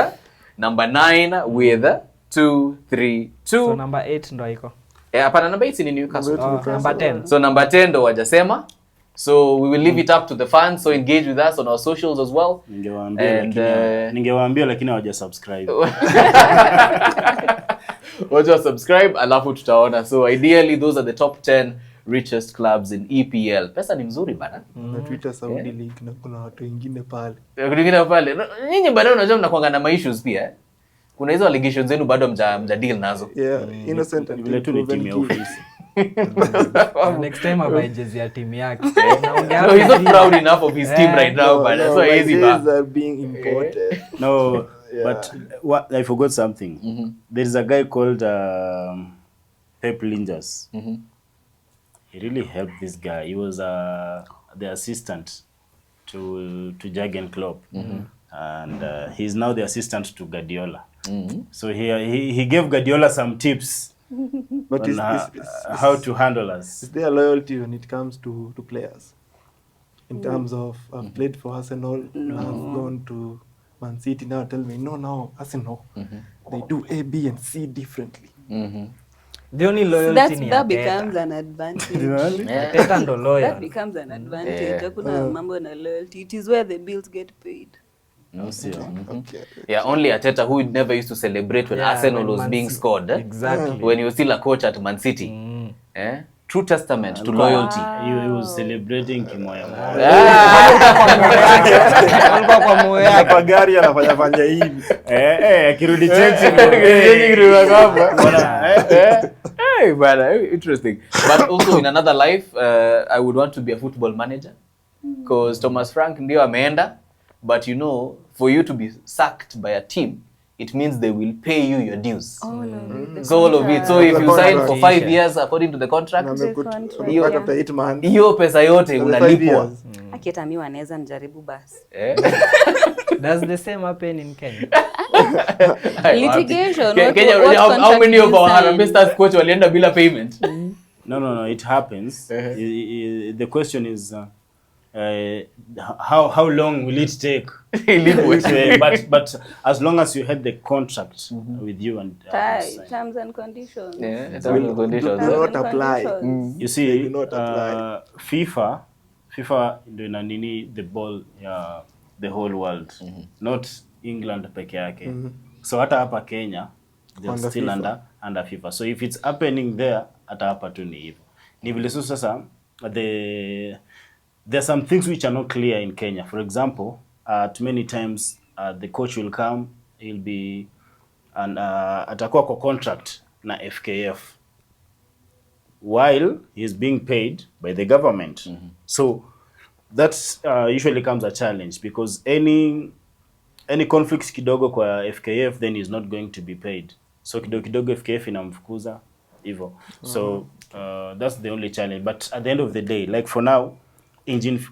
S3: number 9 with 232.
S5: So number 8 ndo iko.
S3: Hapana, number 8 ni Newcastle.
S5: Number 10.
S3: So number 10 ndo wajasema. So we will leave it up to the fans, so engage with us on our socials as well.
S2: Ningewaambia lakini hawaja subscribe.
S3: Wacha subscribe alafu tutaona. So ideally those are the top 10 richest clubs in EPL. Pesa ni mzuri bana.
S1: Na Twitter Saudi League na kuna watu wengine pale.
S3: Kulingana pale. Nyinyi bado unajua mnakuanga na issues pia. Kuna hizo allegations zenu bado mja deal nazo.
S1: Yeah, innocent and
S2: Vile tu ni timu ya ofisi.
S5: Next time abai jezi ya timu yake.
S3: No, he's not proud enough of his team right now, but that's why easy
S1: Jerseys are being imported.
S2: No, but what I forgot something. There is a guy called Pep Lingers. He really helped this guy. He was the assistant to Jurgen Klopp, and he's now the assistant to Guardiola. So he gave Guardiola some tips
S1: But
S2: on how to handle us.
S1: is there loyalty when it comes to players? In terms of I've played for Arsenal, I've gone to Man City, now tell me no Arsenal they do A, B and C differently.
S5: The only loyalty ni
S4: That
S5: ya
S4: becomes
S5: Teta.
S4: an advantage.
S5: Teta ndo
S4: That
S5: loyal.
S4: becomes an advantage. Hakuna mambo na loyalty. It is where the bills get paid.
S3: No, see.
S1: Okay.
S3: Yeah, only Arteta, who never used to celebrate when Arsenal
S5: when
S3: was
S5: Man
S3: being
S5: City-
S3: scored.
S5: Exactly.
S3: When he was still a coach at Man City. True testament to loyalty.
S2: He was celebrating kimoya.
S5: Alikuwa kwa moyo yake.
S1: Hapa gari anafanya hivi.
S2: Akirudi Chelsea.
S3: Hey, but interesting. But also in another life, I would want to be a football manager, because Thomas Frank ndio ameenda, but you know, for you to be sacked by a team, it means they will pay you your dues. So all of it. So if you sign for 5 years according to the contract,
S1: Amepata after 8 months.
S3: hiyo pesa yote
S1: For the 5
S3: unalipwa.
S1: years.
S4: Akieta mi wanaweza nijaribu basi.
S5: Does the same happen in Kenya?
S4: Litigation.
S3: Kenya,
S4: what
S3: how many of our
S4: contract
S3: Harambee
S4: you
S3: Stars coach walienda bila payment?
S2: No, it happens. The question is, how long will it take? But as long as you had the contract with you and
S4: sign? Terms and conditions.
S3: Terms and conditions.
S1: Do not apply.
S2: you
S1: They
S2: see,
S1: do not apply.
S2: FIFA ndio inanini the ball ya the whole world, not England peke yake. So hata hapa Kenya they're
S1: Under
S2: still
S1: FIFA.
S2: under FIFA. So if it's happening there, hata hapa tu ni hivyo. Ni vile sasa there are some things which are not clear in Kenya. For example, too many times the coach will come, he'll be and atakuwa kwa contract na FKF while he's being paid by the government. So that usually comes a challenge because any conflicts kidogo kwa FKF, then he's not going to be paid. So kidogo FKF inamfukuza hivyo. So that's the only challenge. But at the end of the day, like for now,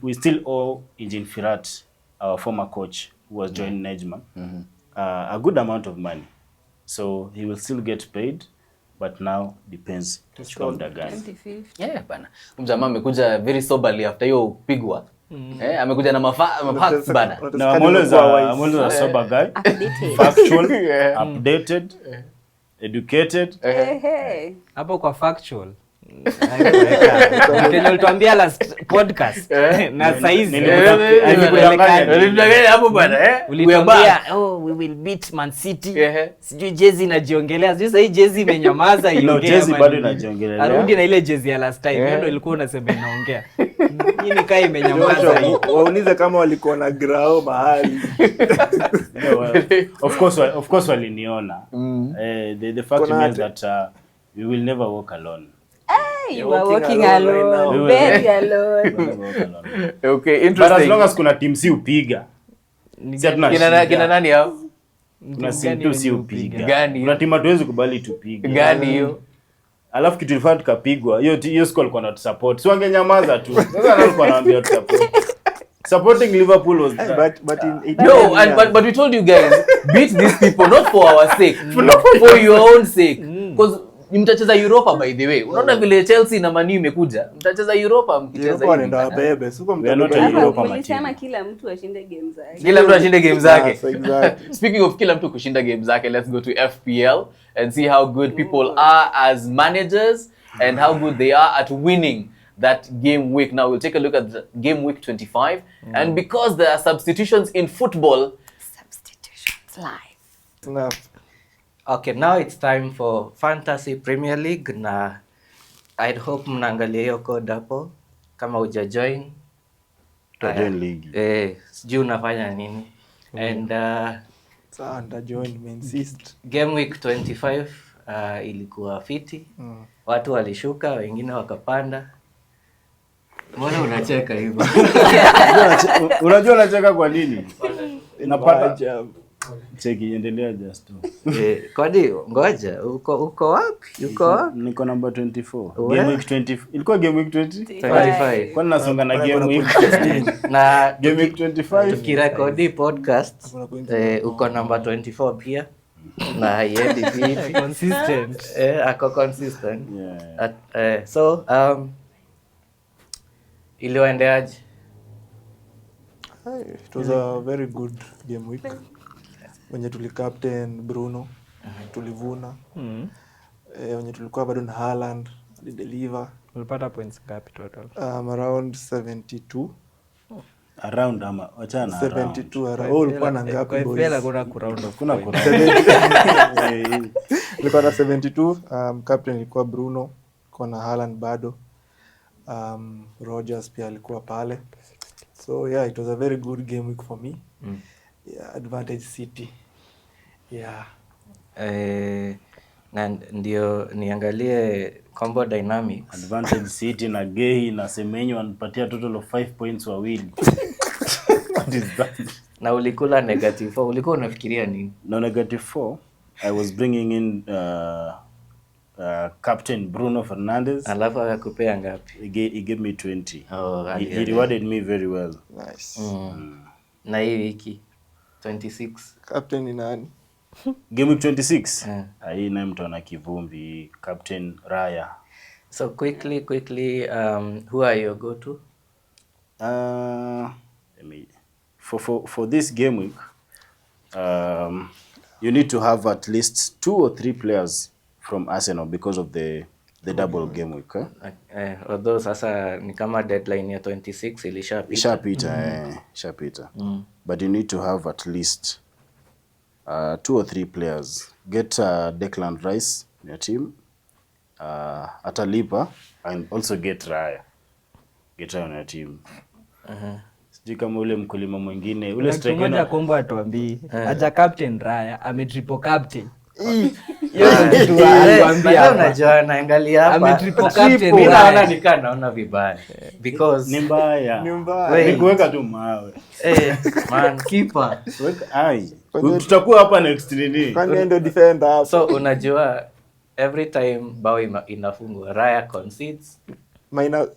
S2: we still owe Engin Firat, our former coach who was joining Nejma, a good amount of money. So he will still get paid, but now depends on the guy.
S4: 2050.
S3: Yeah, bana. Mjamaa amekuja very soberly after hiyo kupigwa. Amekuja na mafacts bana.
S2: No, I'm always a sober guy.
S4: Updated.
S2: Factual, updated, educated.
S5: Hapo kwa factual. Kenya ulituambia last podcast na saizi
S3: Nilimdanganya hapo bana
S5: ulituambia we will beat Man City. Sijui jezi inajiongelea. Sijui sasa jezi imenyamaza
S2: No, jezi bado inajiongelea.
S5: Arudi na ile jezi ya last time. Ndio ilikuwa unasema inaongea. Nini kai imenyamaza?
S1: Waulize kama walikuwa na grao mahali.
S2: Of course waliniona. The fact is that we will never walk alone.
S4: You are walking alone. Very alone.
S3: Okay, interesting.
S2: But as long as kuna team si upiga.
S3: Kina nani hao?
S2: Kuna team si upiga.
S3: Gani?
S2: Kuna team hatuwezi kubali tupige.
S3: Gani hiyo?
S2: Alafu kitu ilifaa tukapigwa. Hiyo score alikuwa na support. Si wangenyamaza tu. Sasa alikuwa anaambia support. Supporting Liverpool was
S1: but in
S3: No, but we told you guys, beat these people not for our sake, for your own sake. Because mtacheza Europa by the way. Unaona vile Chelsea na Man U imekuja. Mtacheza Europa mkicheza
S1: hivi. Ndio bebe. Siko
S4: Mlisema kila mtu ashinde game zake.
S3: Kila mtu ashinde game zake.
S1: Exactly.
S3: Speaking of kila mtu kushinda game zake, let's go to FPL and see how good people are as managers and how good they are at winning that game week. Now we'll take a look at the game week 25 and because there are substitutions in football,
S4: Substitutions live.
S1: Snap.
S6: Okay, now it's time for Fantasy Premier League na I hope mnaangalia hiyo code hapo kama hujajoin.
S2: join league.
S6: Sijui unafanya nini. And
S1: Sasa nitajoin, insist.
S6: game week 25 ilikuwa fiti. Watu walishuka, wengine wakapanda. Mbona unacheka hivyo?
S2: Unajua unacheka kwa nini?
S1: Napata
S2: cheki endelea just.
S6: Kwani ngoja uko wapi? Uko wapi?
S2: Niko number 24. Game week 20. Ilikuwa game week 20?
S6: 25.
S2: Kwani nasonga na game week 15?
S6: Na
S2: Game week 25.
S6: tukirekodi podcast uko number 24 pia. Na haiendi vipi?
S5: consistent.
S6: Ako consistent.
S2: Yeah.
S6: So iliendeaje?
S1: It was a very good game week. Wenye captain Bruno, tulivuna. Wenye tulikuwa bado na Haaland, deliver.
S5: Ulipata points ngapi total?
S1: Around 72.
S2: Around ama wachana
S1: 72 around. Ulikuwa na ngapi boys?
S5: Kwa kuna kuround off.
S2: Kuna
S1: Nilikuwa na 72. Captain ilikuwa Bruno, kwa na Haaland bado. Rogers pia alikuwa pale. So yeah, it was a very good game week for me. Yeah, advantage City. Yeah.
S6: Na ndio niangalie combo dynamics.
S2: Advantage City na Gehi na Semenyo wanapatia total of 5 points wawili. What is that?
S6: Na ulikula negative 4. Ulikuwa unafikiria nini?
S2: No, negative 4. I was bringing in Captain Bruno Fernandes.
S6: Alafu akakupea ngapi?
S2: He gave me 20.
S6: Oh,
S2: he rewarded me very well.
S1: Nice.
S6: Na hii wiki 26.
S1: Captain ni nani?
S2: Game week 26. Hii na mtu ana kivumbi, Captain Raya.
S6: So quickly who are your go to?
S2: For this game week, you need to have at least 2 or 3 players from Arsenal because of the double game week.
S6: Although sasa ni kama deadline ya 26
S2: ilishapita. But you need to have at least 2 or 3 players. Get Declan Rice in your team. Atalipa and also get Raya. Get Raya on your team. Sijui kama ule mkulima mwingine ule striker
S5: mmoja kombo atuambii acha captain Raya ame triple captain Hiyo ndio kitu alituambia hapa.
S6: Unajua naangalia hapa.
S5: Ametriple captain.
S6: Mimi naona naona vibaya because
S2: Ni mbaya.
S1: Ni mbaya.
S6: Wait.
S2: Ni kuweka tu mawe.
S6: man keeper.
S2: Weka ai. Tutakuwa hapa next nini?
S1: Kwani ndio defender hapo.
S6: So unajua every time bao inafungwa Raya concedes.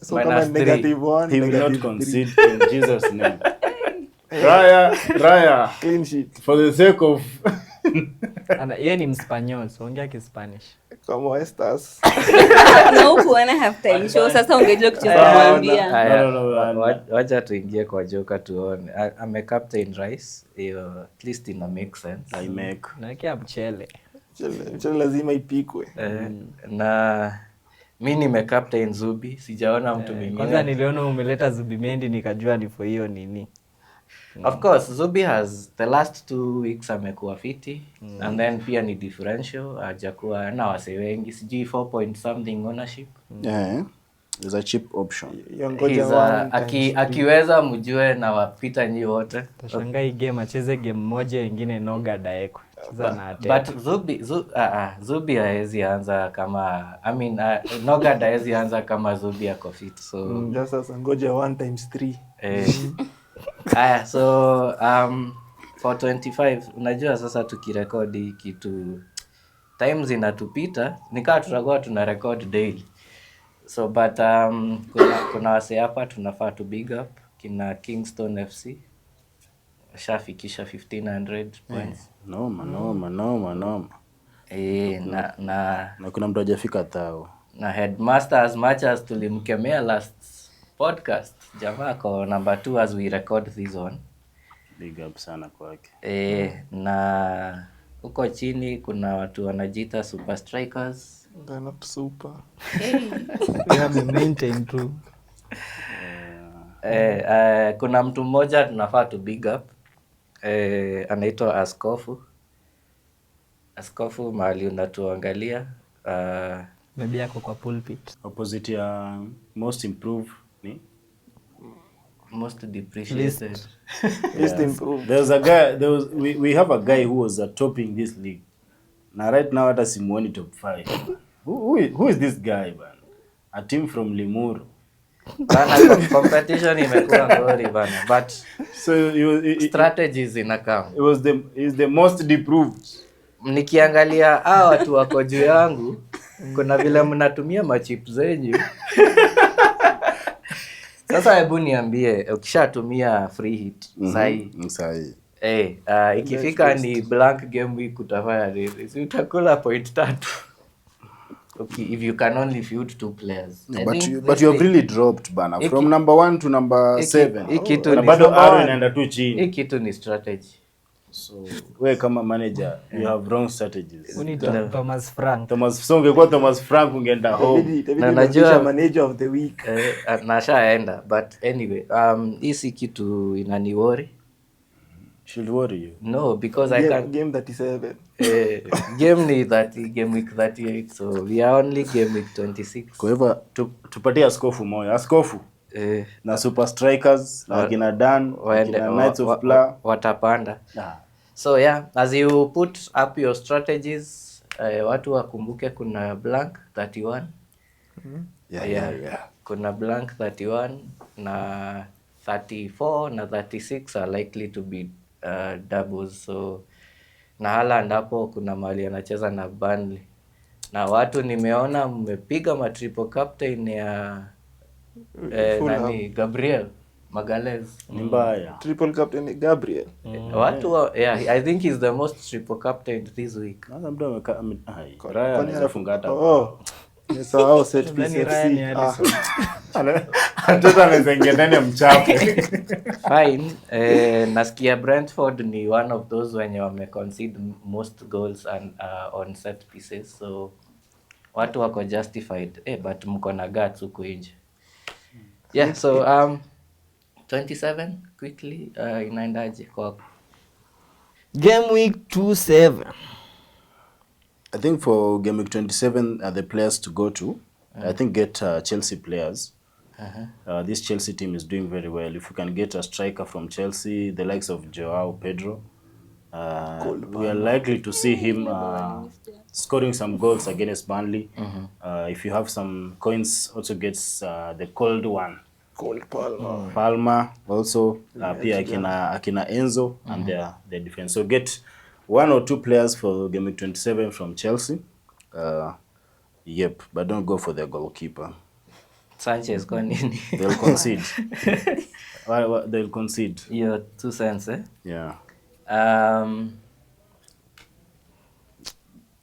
S1: So kama
S6: -3.
S1: -1,
S2: He will not
S1: -3.
S2: concede in Jesus name. Raya,
S1: Clean sheet.
S2: for the sake of
S5: Yeye ni Mspanyol, so ongea Kispanish.
S1: Kama Estas.
S4: Na huku wana half time show sasa ungejua kucheza kumwambia.
S2: No.
S6: Wacha tuingie kwa joka tuone. Ame captain Rice. At least ina make sense.
S2: I make.
S5: Naekea mchele.
S1: Mchele lazima ipikwe.
S6: Na mi nime captain Zubi, sijaona mtu mwingine.
S5: Kwanza niliona umeleta Zubimendi nikajua ni for hiyo nini.
S6: Of course, Zubi has the last 2 weeks amekuwa fiti and then pia ni differential, hajakuwa na wase wengi, sijui 4 point something ownership.
S2: Yeah. It's a cheap option.
S1: Yongoja one
S6: Akiweza mjue na wapita nyi wote.
S5: Tashangaa hii game acheze game moja ingine Noga daekwe. Cheza na Ateta.
S6: But Zubi haezi anza kama Noga haezi anza kama Zubi ako fit. So
S1: sasa ngoja 1 times 3.
S6: so for 25 unajua sasa tukirekodi kitu times inatupita nikaa tutakuwa tuna record daily. So but kuna wase hapa tunafaa to big up kina Kingston FC shafikisha 1500 points.
S2: Noma.
S6: Na
S2: kuna mtu hajafika tao.
S6: Na Headmaster, as much as tulimkemea last podcast, jamaa ko number 2 as we record this one.
S2: Big up sana kwake.
S6: Na huko chini kuna watu wanajiita super strikers.
S1: They're not super.
S5: We have a maintain tu.
S6: Kuna mtu mmoja tunafaa to big up. Anaitwa Askofu mahali unatuangalia.
S5: Maybe yako kwa pulpit.
S2: Opposite ya most improved ni
S6: most depreciated.
S1: Least improved.
S2: There's a guy we have a guy who was topping this league. Now right now hata simuoni top 5. Who is this guy man? A team from Limuru.
S6: Bana competition imekuwa ngori bana, but
S2: So
S6: strategies inakam.
S2: Is the most deprived.
S6: Nikiangalia watu wako juu yangu kuna vile mnatumia machip zenyu. Sasa hebu niambie ukishatumia free hit sahi. Ikifika ni blank game week utafanya nini? Si utakula point 3. Okay, if you can only field 2 players.
S2: But you have really dropped bana from number 1 to number 7. Bado arrow inaenda tu chini.
S6: Hii kitu ni strategy.
S2: So wewe kama manager you have wrong strategies.
S5: Unita Thomas Frank.
S2: Ungekuwa Thomas Frank ungeenda home.
S1: Na najua manager of the week.
S6: Nashaenda but anyway hii si kitu inani worry.
S2: Should worry you?
S6: No, because I can
S1: game 37.
S6: Game ni 30, game week 38, so we are only game week 26.
S2: Kwa hivyo tupatie askofu moyo. Askofu na super strikers na kina Dan na Knights of Pla
S6: watapanda. So yeah, as you put up your strategies, watu wakumbuke kuna blank 31. Yeah. Kuna blank 31 na 34 na 36 are likely to be doubles. So na Haaland hapo kuna mali anacheza na Burnley. Na watu nimeona mmepiga ma triple captain ya nani Gabriel Magalhaes.
S2: ni mbaya.
S1: Triple captain Gabriel.
S6: Watu I think he's the most triple captain this week.
S2: Sasa mtu Raya anafunga hata.
S1: Nisahau set piece FC.
S2: Hata anazengea ndani ya mchapo.
S6: Fine. Nasikia Brentford ni one of those wenye wame concede most goals and on set pieces, so watu wako justified. But mko na guts huko nje. Yeah, so 27 quickly inaendaje kwa
S5: Game week 27.
S2: I think for game week 27 are the players to go to. I think get Chelsea players. This Chelsea team is doing very well. If you can get a striker from Chelsea, the likes of Joao Pedro, We are likely to see him scoring some goals against Burnley. If you have some coins, also gets the cold one.
S1: Cole Palmer.
S2: Palmer also, pia akina Enzo and their defense. So get 1 or 2 players for game week 27 from Chelsea. Yep, but don't go for their goalkeeper.
S6: Sanchez kwa nini?
S2: They'll concede. They'll concede.
S6: Your 2 cents, eh?
S2: Yeah.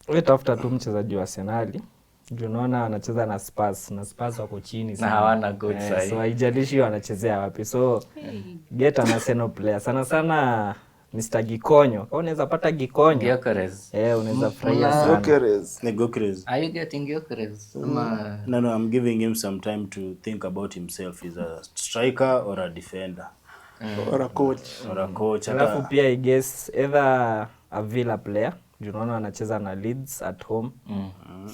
S5: Wewe tafuta tu mchezaji wa Arsenal. Ndio unaona anacheza na Spurs wako chini sana.
S6: Na hawana good side.
S5: So haijalishi wanachezea wapi. So get an Arsenal player. Sana Mr. Gikonyo. Kwa unaweza pata Gikonyo.
S6: Gyökeres.
S5: Unaweza furahia sana.
S2: Gyökeres.
S6: Are you getting Gyökeres?
S2: No, I'm giving him some time to think about himself. Is a striker or a defender?
S1: Or a coach.
S5: Alafu pia I guess either a Villa player. Unaona anacheza na Leeds at home.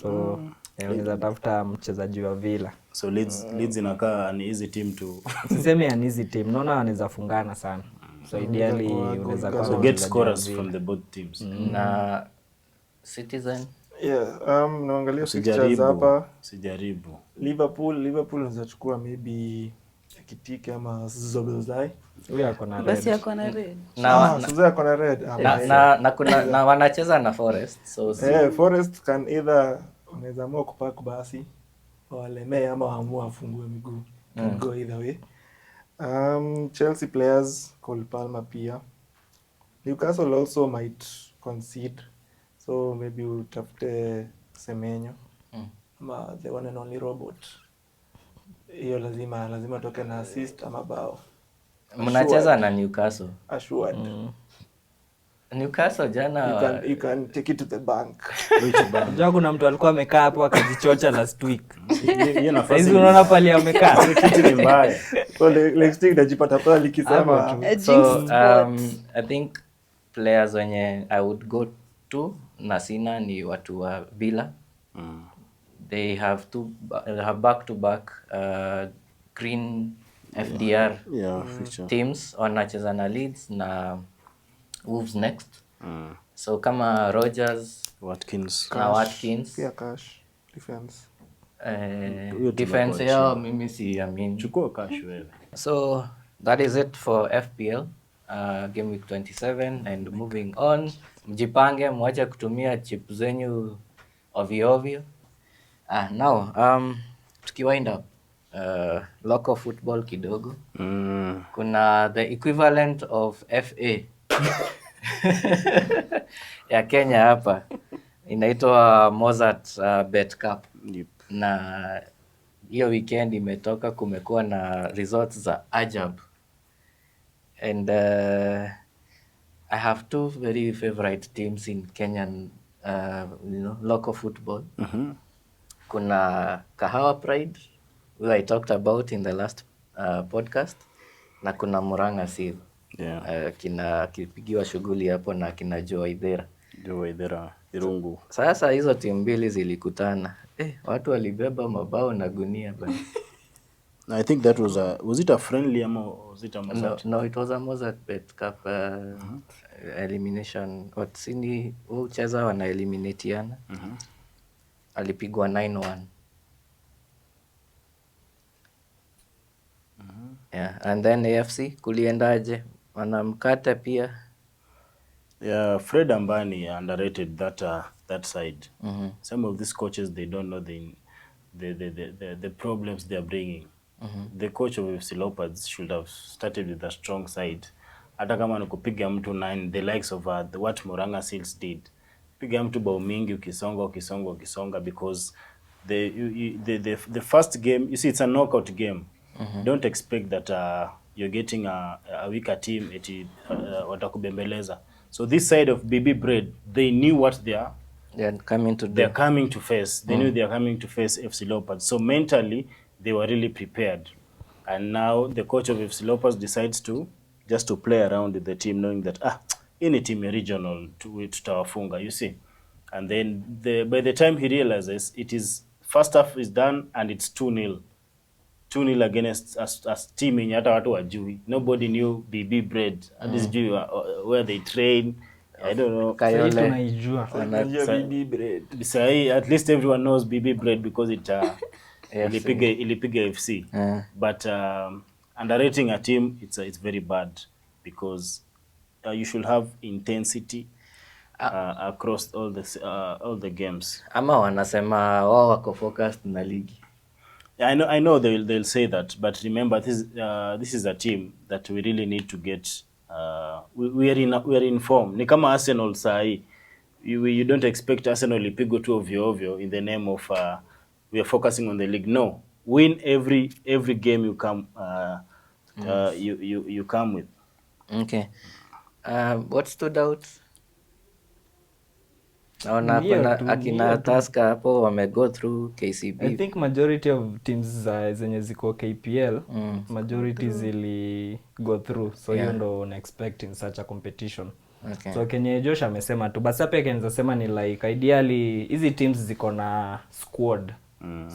S5: So unaweza tafuta mchezaji wa Villa.
S2: So Leeds inakaa an easy team to
S5: Sisemi an easy team. Naona wanaweza fungana sana. So ideally unaweza kuwa
S2: so get scorers from the both teams.
S6: Na Citizen.
S1: Yeah, naangalia fixtures hapa.
S2: Sijaribu.
S1: Liverpool unaweza chukua maybe Kitike ama Zobozai.
S5: Huyo ako na red.
S4: Basi yako na red.
S1: Sasa ako na red.
S6: Na kuna wanacheza na Forest. So
S1: Forest can either unaweza amua kupack basi walemee ama waamua afungue miguu. Can go either way. Chelsea players, Cole Palmer pia. Newcastle also might concede. So maybe utafute Semenyo. Ama the one and only robot. Hiyo lazima toke na assist ama bao.
S6: mnacheza na Newcastle.
S1: Assured.
S6: Newcastle jana
S1: You can take it to the bank.
S5: Unajua kuna mtu alikuwa amekaa hapo akajichocha last week.
S2: Hiyo nafasi.
S5: Hizi unaona pale amekaa.
S2: Kitu ni mbaya.
S1: So next week najipata pale likisema tu.
S6: So I think players wenye I would go to na sina ni watu wa Villa. They have back to back green FDR teams wanacheza na Leeds na Wolves next. So kama Rogers,
S2: Watkins
S1: pia cash defense.
S6: Defense yao mimi si amini.
S2: Chukua cash wewe.
S6: So that is it for FPL game week 27 and moving on. Mjipange mwache kutumia chip zenyu ovyo. Now tukiwind up local football kidogo. Kuna the equivalent of FA ya Kenya hapa inaitwa Mozart Bet Cup. Na hiyo weekend imetoka, kumekuwa na results za ajab, and I have 2 very favorite teams in Kenyan local football. Kuna Kahawa Pride, who I talked about in the last podcast, na kuna Murang'a Seal. Kipigiwa shughuli hapo na kina Joe Waithera Irungu. Sasa hizo timu mbili zilikutana. Watu walibeba mabao na gunia bana.
S2: I think that was it a friendly ama was it a Mozart?
S6: No, it was a Mozart Bet Cup elimination. Sini ucheza wana eliminatiana. Alipigwa 9-1. Yeah, and then AFC kuliendaje? Wanamkata pia.
S2: Yeah, Fred Ambani underrated that side. Some of these coaches, they don't know the problems they are bringing. The coach of FC Leopards should have started with a strong side. Hata kama nikupiga mtu 9, the likes of what Murang'a Seals did. Piga mtu bao mingi ukisonga because the first game, you see, it's a knockout game. Don't expect that you're getting a weaker team watakubembeleza. So this side of BB Bread, they knew what they're coming to face. They knew they are coming to face FC Leopards. So mentally, they were really prepared. And now the coach of FC Leopards decides to play around with the team, knowing that any team regional tutawafunga, you see. And then by the time he realizes it is first half is done and it's 2-0. 2-0 against a team in hata watu wajui. Nobody knew BB Bread. At least where they train. I don't know.
S5: Sasa hii
S6: Kayole.
S5: tunaijua.
S1: Unajua BB bread.
S2: Say at least everyone knows BB bread because it ilipiga FC. But underrating a team, it's very bad because you should have intensity across all the games.
S6: Ama wanasema wao wako focused na ligi.
S2: I know they'll say that, but remember this is a team that we really need to get. We are in form. Ni kama Arsenal sahi. You don't expect Arsenal ipigwe tu ovyo in the name of we are focusing on the league. No, win every game you come you come with.
S6: Okay. What stood out? Naona
S5: Hiyo
S6: kuna
S5: tu,
S6: akina
S5: hiyo tu.
S6: Tusker hapo wamego through KCB.
S5: I think majority of teams zenye ziko KPL majority zili go through, so hiyo ndo una expect in such a competition.
S6: Okay.
S5: So Kenye Josh amesema tu, basi hapa kenza sema ni like ideally hizi teams ziko na squad.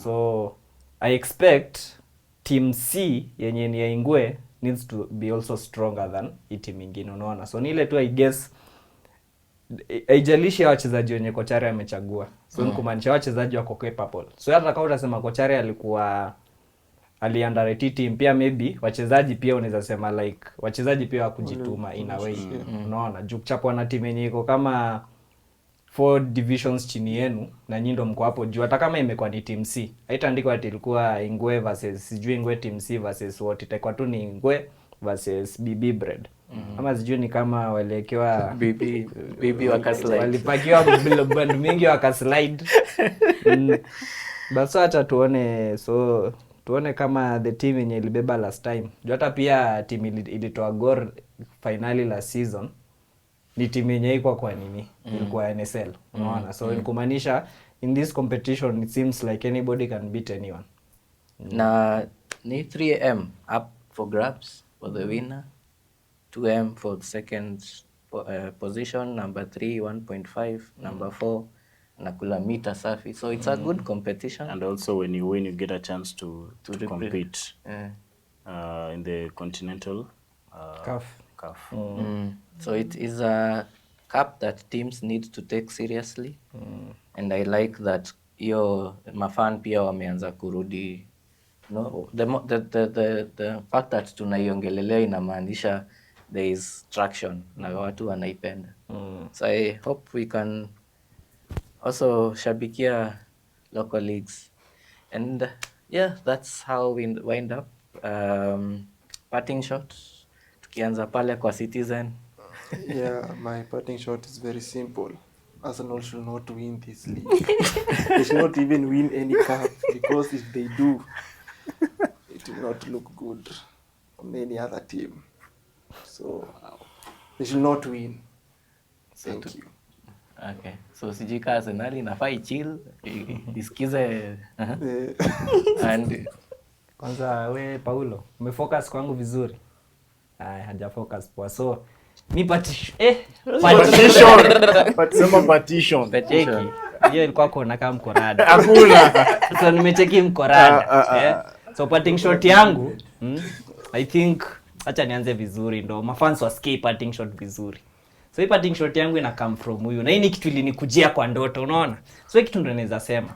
S5: So I expect team C yenye ni ya Ingwe needs to be also stronger than hii team ingine, unaona. So ni ile tu I guess haijalishi wachezaji wenye kochare amechagua. So kumaanisha wachezaji wako capable. So hata kama utasema kochare alikuwa aliandarate team, pia maybe wachezaji pia unaweza sema like wachezaji pia wakujituma in a way. Unaona, juu kuchapwa na team yenye iko kama 4 divisions chini yenu na nyinyi ndo mko hapo juu, hata kama imekuwa ni team C. Haitaandikwa ati ilikuwa Ingwe versus sijui Ingwe team C versus what, itakuwa tu ni Ingwe versus BB bread. Ama sijui ni kama waliwekewa
S6: BB wakaslide.
S5: Walipakiwa band mingi wakaslide. Basi acha tuone kama the team yenye ilibeba last time. Juu hata pia team ilitoa Gor finali last season. Ni team yenye iko kwa nini? Ilikuwa NSL. Unaona? So kumaanisha in this competition it seems like anybody can beat anyone.
S6: Na ni 3M up for grabs for the winner. 2M for the second position, number 3 1.5, number 4 nakula mita safi. So it's a good competition.
S2: And also when you win you get a chance to compete in the continental
S5: CAF.
S6: So it is a cup that teams need to take seriously. And I like that hiyo mafan pia wameanza kurudi. No, the fact that tunaiongelelea inamaanisha there is traction na watu wanaipenda. So I hope we can also shabikia local leagues. And yeah, that's how we wind up. Parting shot tukianza pale kwa Citizen.
S1: Yeah, my parting shot is very simple. Arsenal should not win this league. They should not even win any cup, because if they do, it will not look good on any other team. So they should not win. Thank you.
S6: Okay. So sijui ka Arsenal inafaa ichill, isikize and
S5: Kwanza we Paulo, umefocus kwangu vizuri. Haja focus poa. So ni partition.
S2: Sema partition.
S6: petition.
S5: Hiyo ilikuwa kuona kama mkorada.
S2: Hakuna.
S5: So nimecheki mkorada. So parting shot yangu, I think acha nianze vizuri ndo mafans wasikie parting shot vizuri. So hii parting shot yangu ina come from huyu. Na hii ni kitu ilinikujia kwa ndoto, unaona? So hii kitu ndo naweza sema.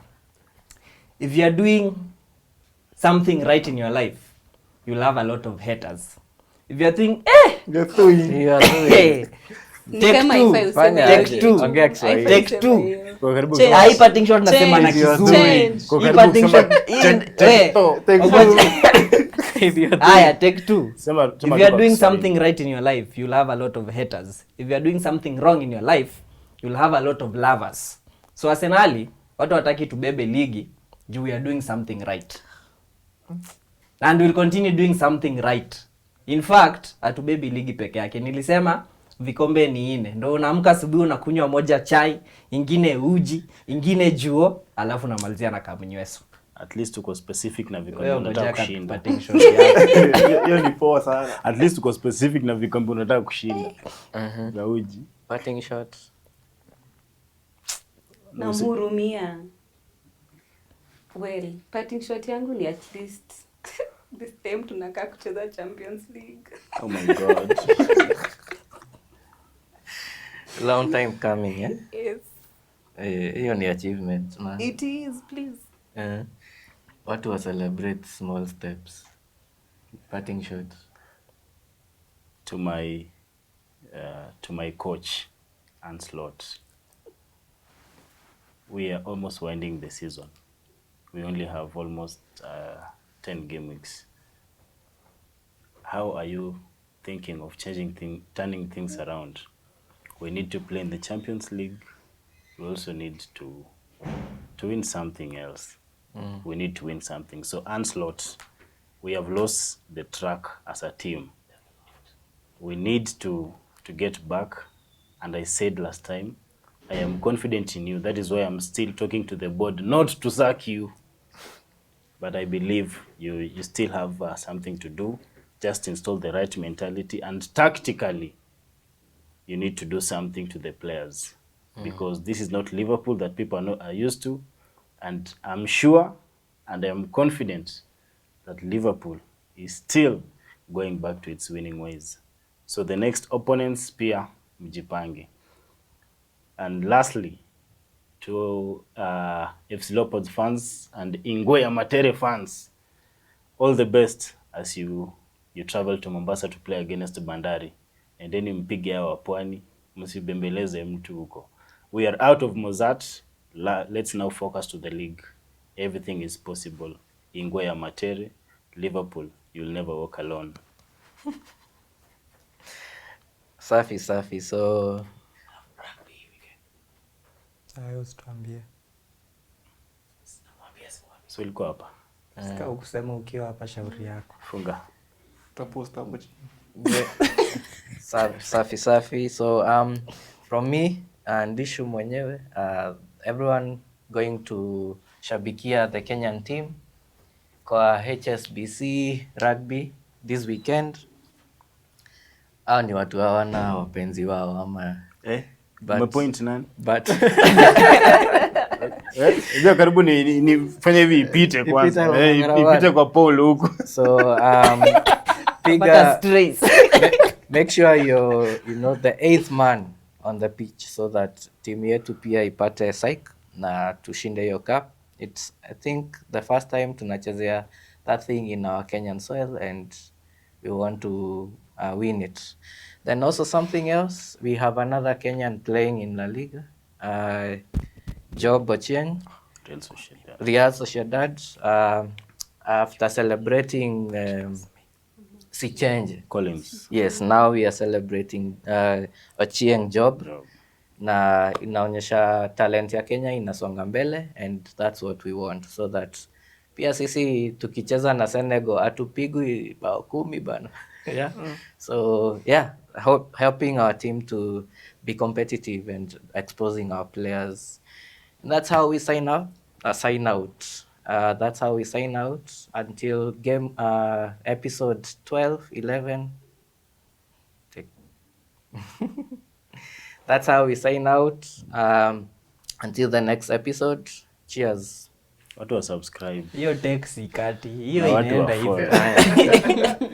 S5: If you are doing something right in your life, you'll have a lot of haters. If you are thinking,
S1: Get through it.
S6: You are doing
S4: Ni
S5: take
S4: kama
S5: two.
S4: ifai useme
S6: Fanya
S4: hiyo
S6: aje.
S4: kitu.
S6: Ongea Kiswahili.
S4: Haifai
S5: Take
S4: useme
S5: two.
S4: hiyo.
S2: Kwa karibu.
S5: Hii parting shot nasema na
S4: Change.
S5: kizuri.
S2: Kwa
S5: Hii
S2: karibu
S5: parting
S2: kusema
S5: shot
S1: Take two.
S5: Aya, take two.
S2: Sema
S5: If you are
S2: kwa
S5: doing
S2: Kiswahili.
S5: something right in your life, you'll have a lot of haters. If you are doing something wrong in your life, you'll have a lot of lovers. So Arsenali, watu wataki tubebe ligi, juu we are doing something right. And we'll continue doing something right. In fact, atubebi ligi peke yake. Nilisema vikombe ni 4. Ndio unaamka asubuhi unakunywa moja chai, ingine uji, ingine juo, alafu unamalizia na kamnyweso.
S2: At least tuko specific na vikombe
S5: Wewe
S2: unataka
S5: unataka
S2: kushinda.
S5: parting shot yako.
S1: Hiyo ni poa sana.
S2: At least tuko specific na vikombe unataka kushinda. Na uji.
S6: parting shot.
S4: Namhurumia. Well, parting shot yangu ni at least this time tunakaa kucheza Champions League.
S2: Oh my god.
S6: Long time coming, eh?
S4: Yes.
S6: Hiyo ni achievement, man.
S4: It is, please.
S6: Watu wa celebrate small steps. Parting shot.
S2: To my coach, Anslot. We are almost winding the season. We only have almost 10 game weeks. How are you thinking of turning things around? We need to play in the Champions League. We also need to win something else. We need to win something. So Anslot, we have lost the track as a team. We need to get back. And I said last time, I am confident in you. That is why I'm still talking to the board, not to sack you. But I believe you still have something to do. Just install the right mentality. And tactically, you need to do something to the players. Because this is not Liverpool that people are used to. And I'm sure and I'm confident that Liverpool is still going back to its winning ways. So the next opponents, pia mjipange. And lastly, to FC Leopards fans and Ingwe Amatere fans, all the best as you travel to Mombasa to play against Bandari. And then mpige hawa Pwani, msibembeleze mtu huko. We are out of Mozart. Let's now focus to the league. Everything is possible. Ingwe Amatere, Liverpool, you'll never walk alone.
S6: Safi. So
S5: Usituambie.
S2: So ilikuwa hapa.
S5: Sika ukusema ukiwa hapa shauri yako.
S2: Funga.
S1: Utapost hapo chini.
S6: Safi. So from me and Dishu mwenyewe, everyone going to shabikia the Kenyan team kwa HSBC rugby this weekend. Hao ni watu hawana wapenzi wao ama
S2: Umepoint nani?
S6: but
S2: Ndio karibu ni fanya hivi ipite kwanza. Ipite kwa Paul huko.
S6: So
S4: But stress.
S6: make sure you know the 8th man on the pitch so that team yetu pia ipate psych na tushinde hiyo cup. It's I think the first time tunachezea that thing in our Kenyan soil and we want to win it. Then also something else, we have another Kenyan playing in La Liga, Job Ochieng, Real Sociedad. After celebrating Sichenje
S2: Collins.
S6: Yes, now we are celebrating Ochieng Job. Na inaonyesha talent ya Kenya inasonga mbele and that's what we want, so that pia sisi tukicheza na Senegal atupigwi bao 10 bana. Yeah. So yeah, helping our team to be competitive and exposing our players. And that's how we sign out. That's how we sign out until game episode 12, 11. That's how we sign out until the next episode. Cheers.
S2: Watu wa subscribe.
S5: Hiyo text ikati. Hiyo
S2: Na watu
S5: inaenda
S2: wa
S5: hivyo.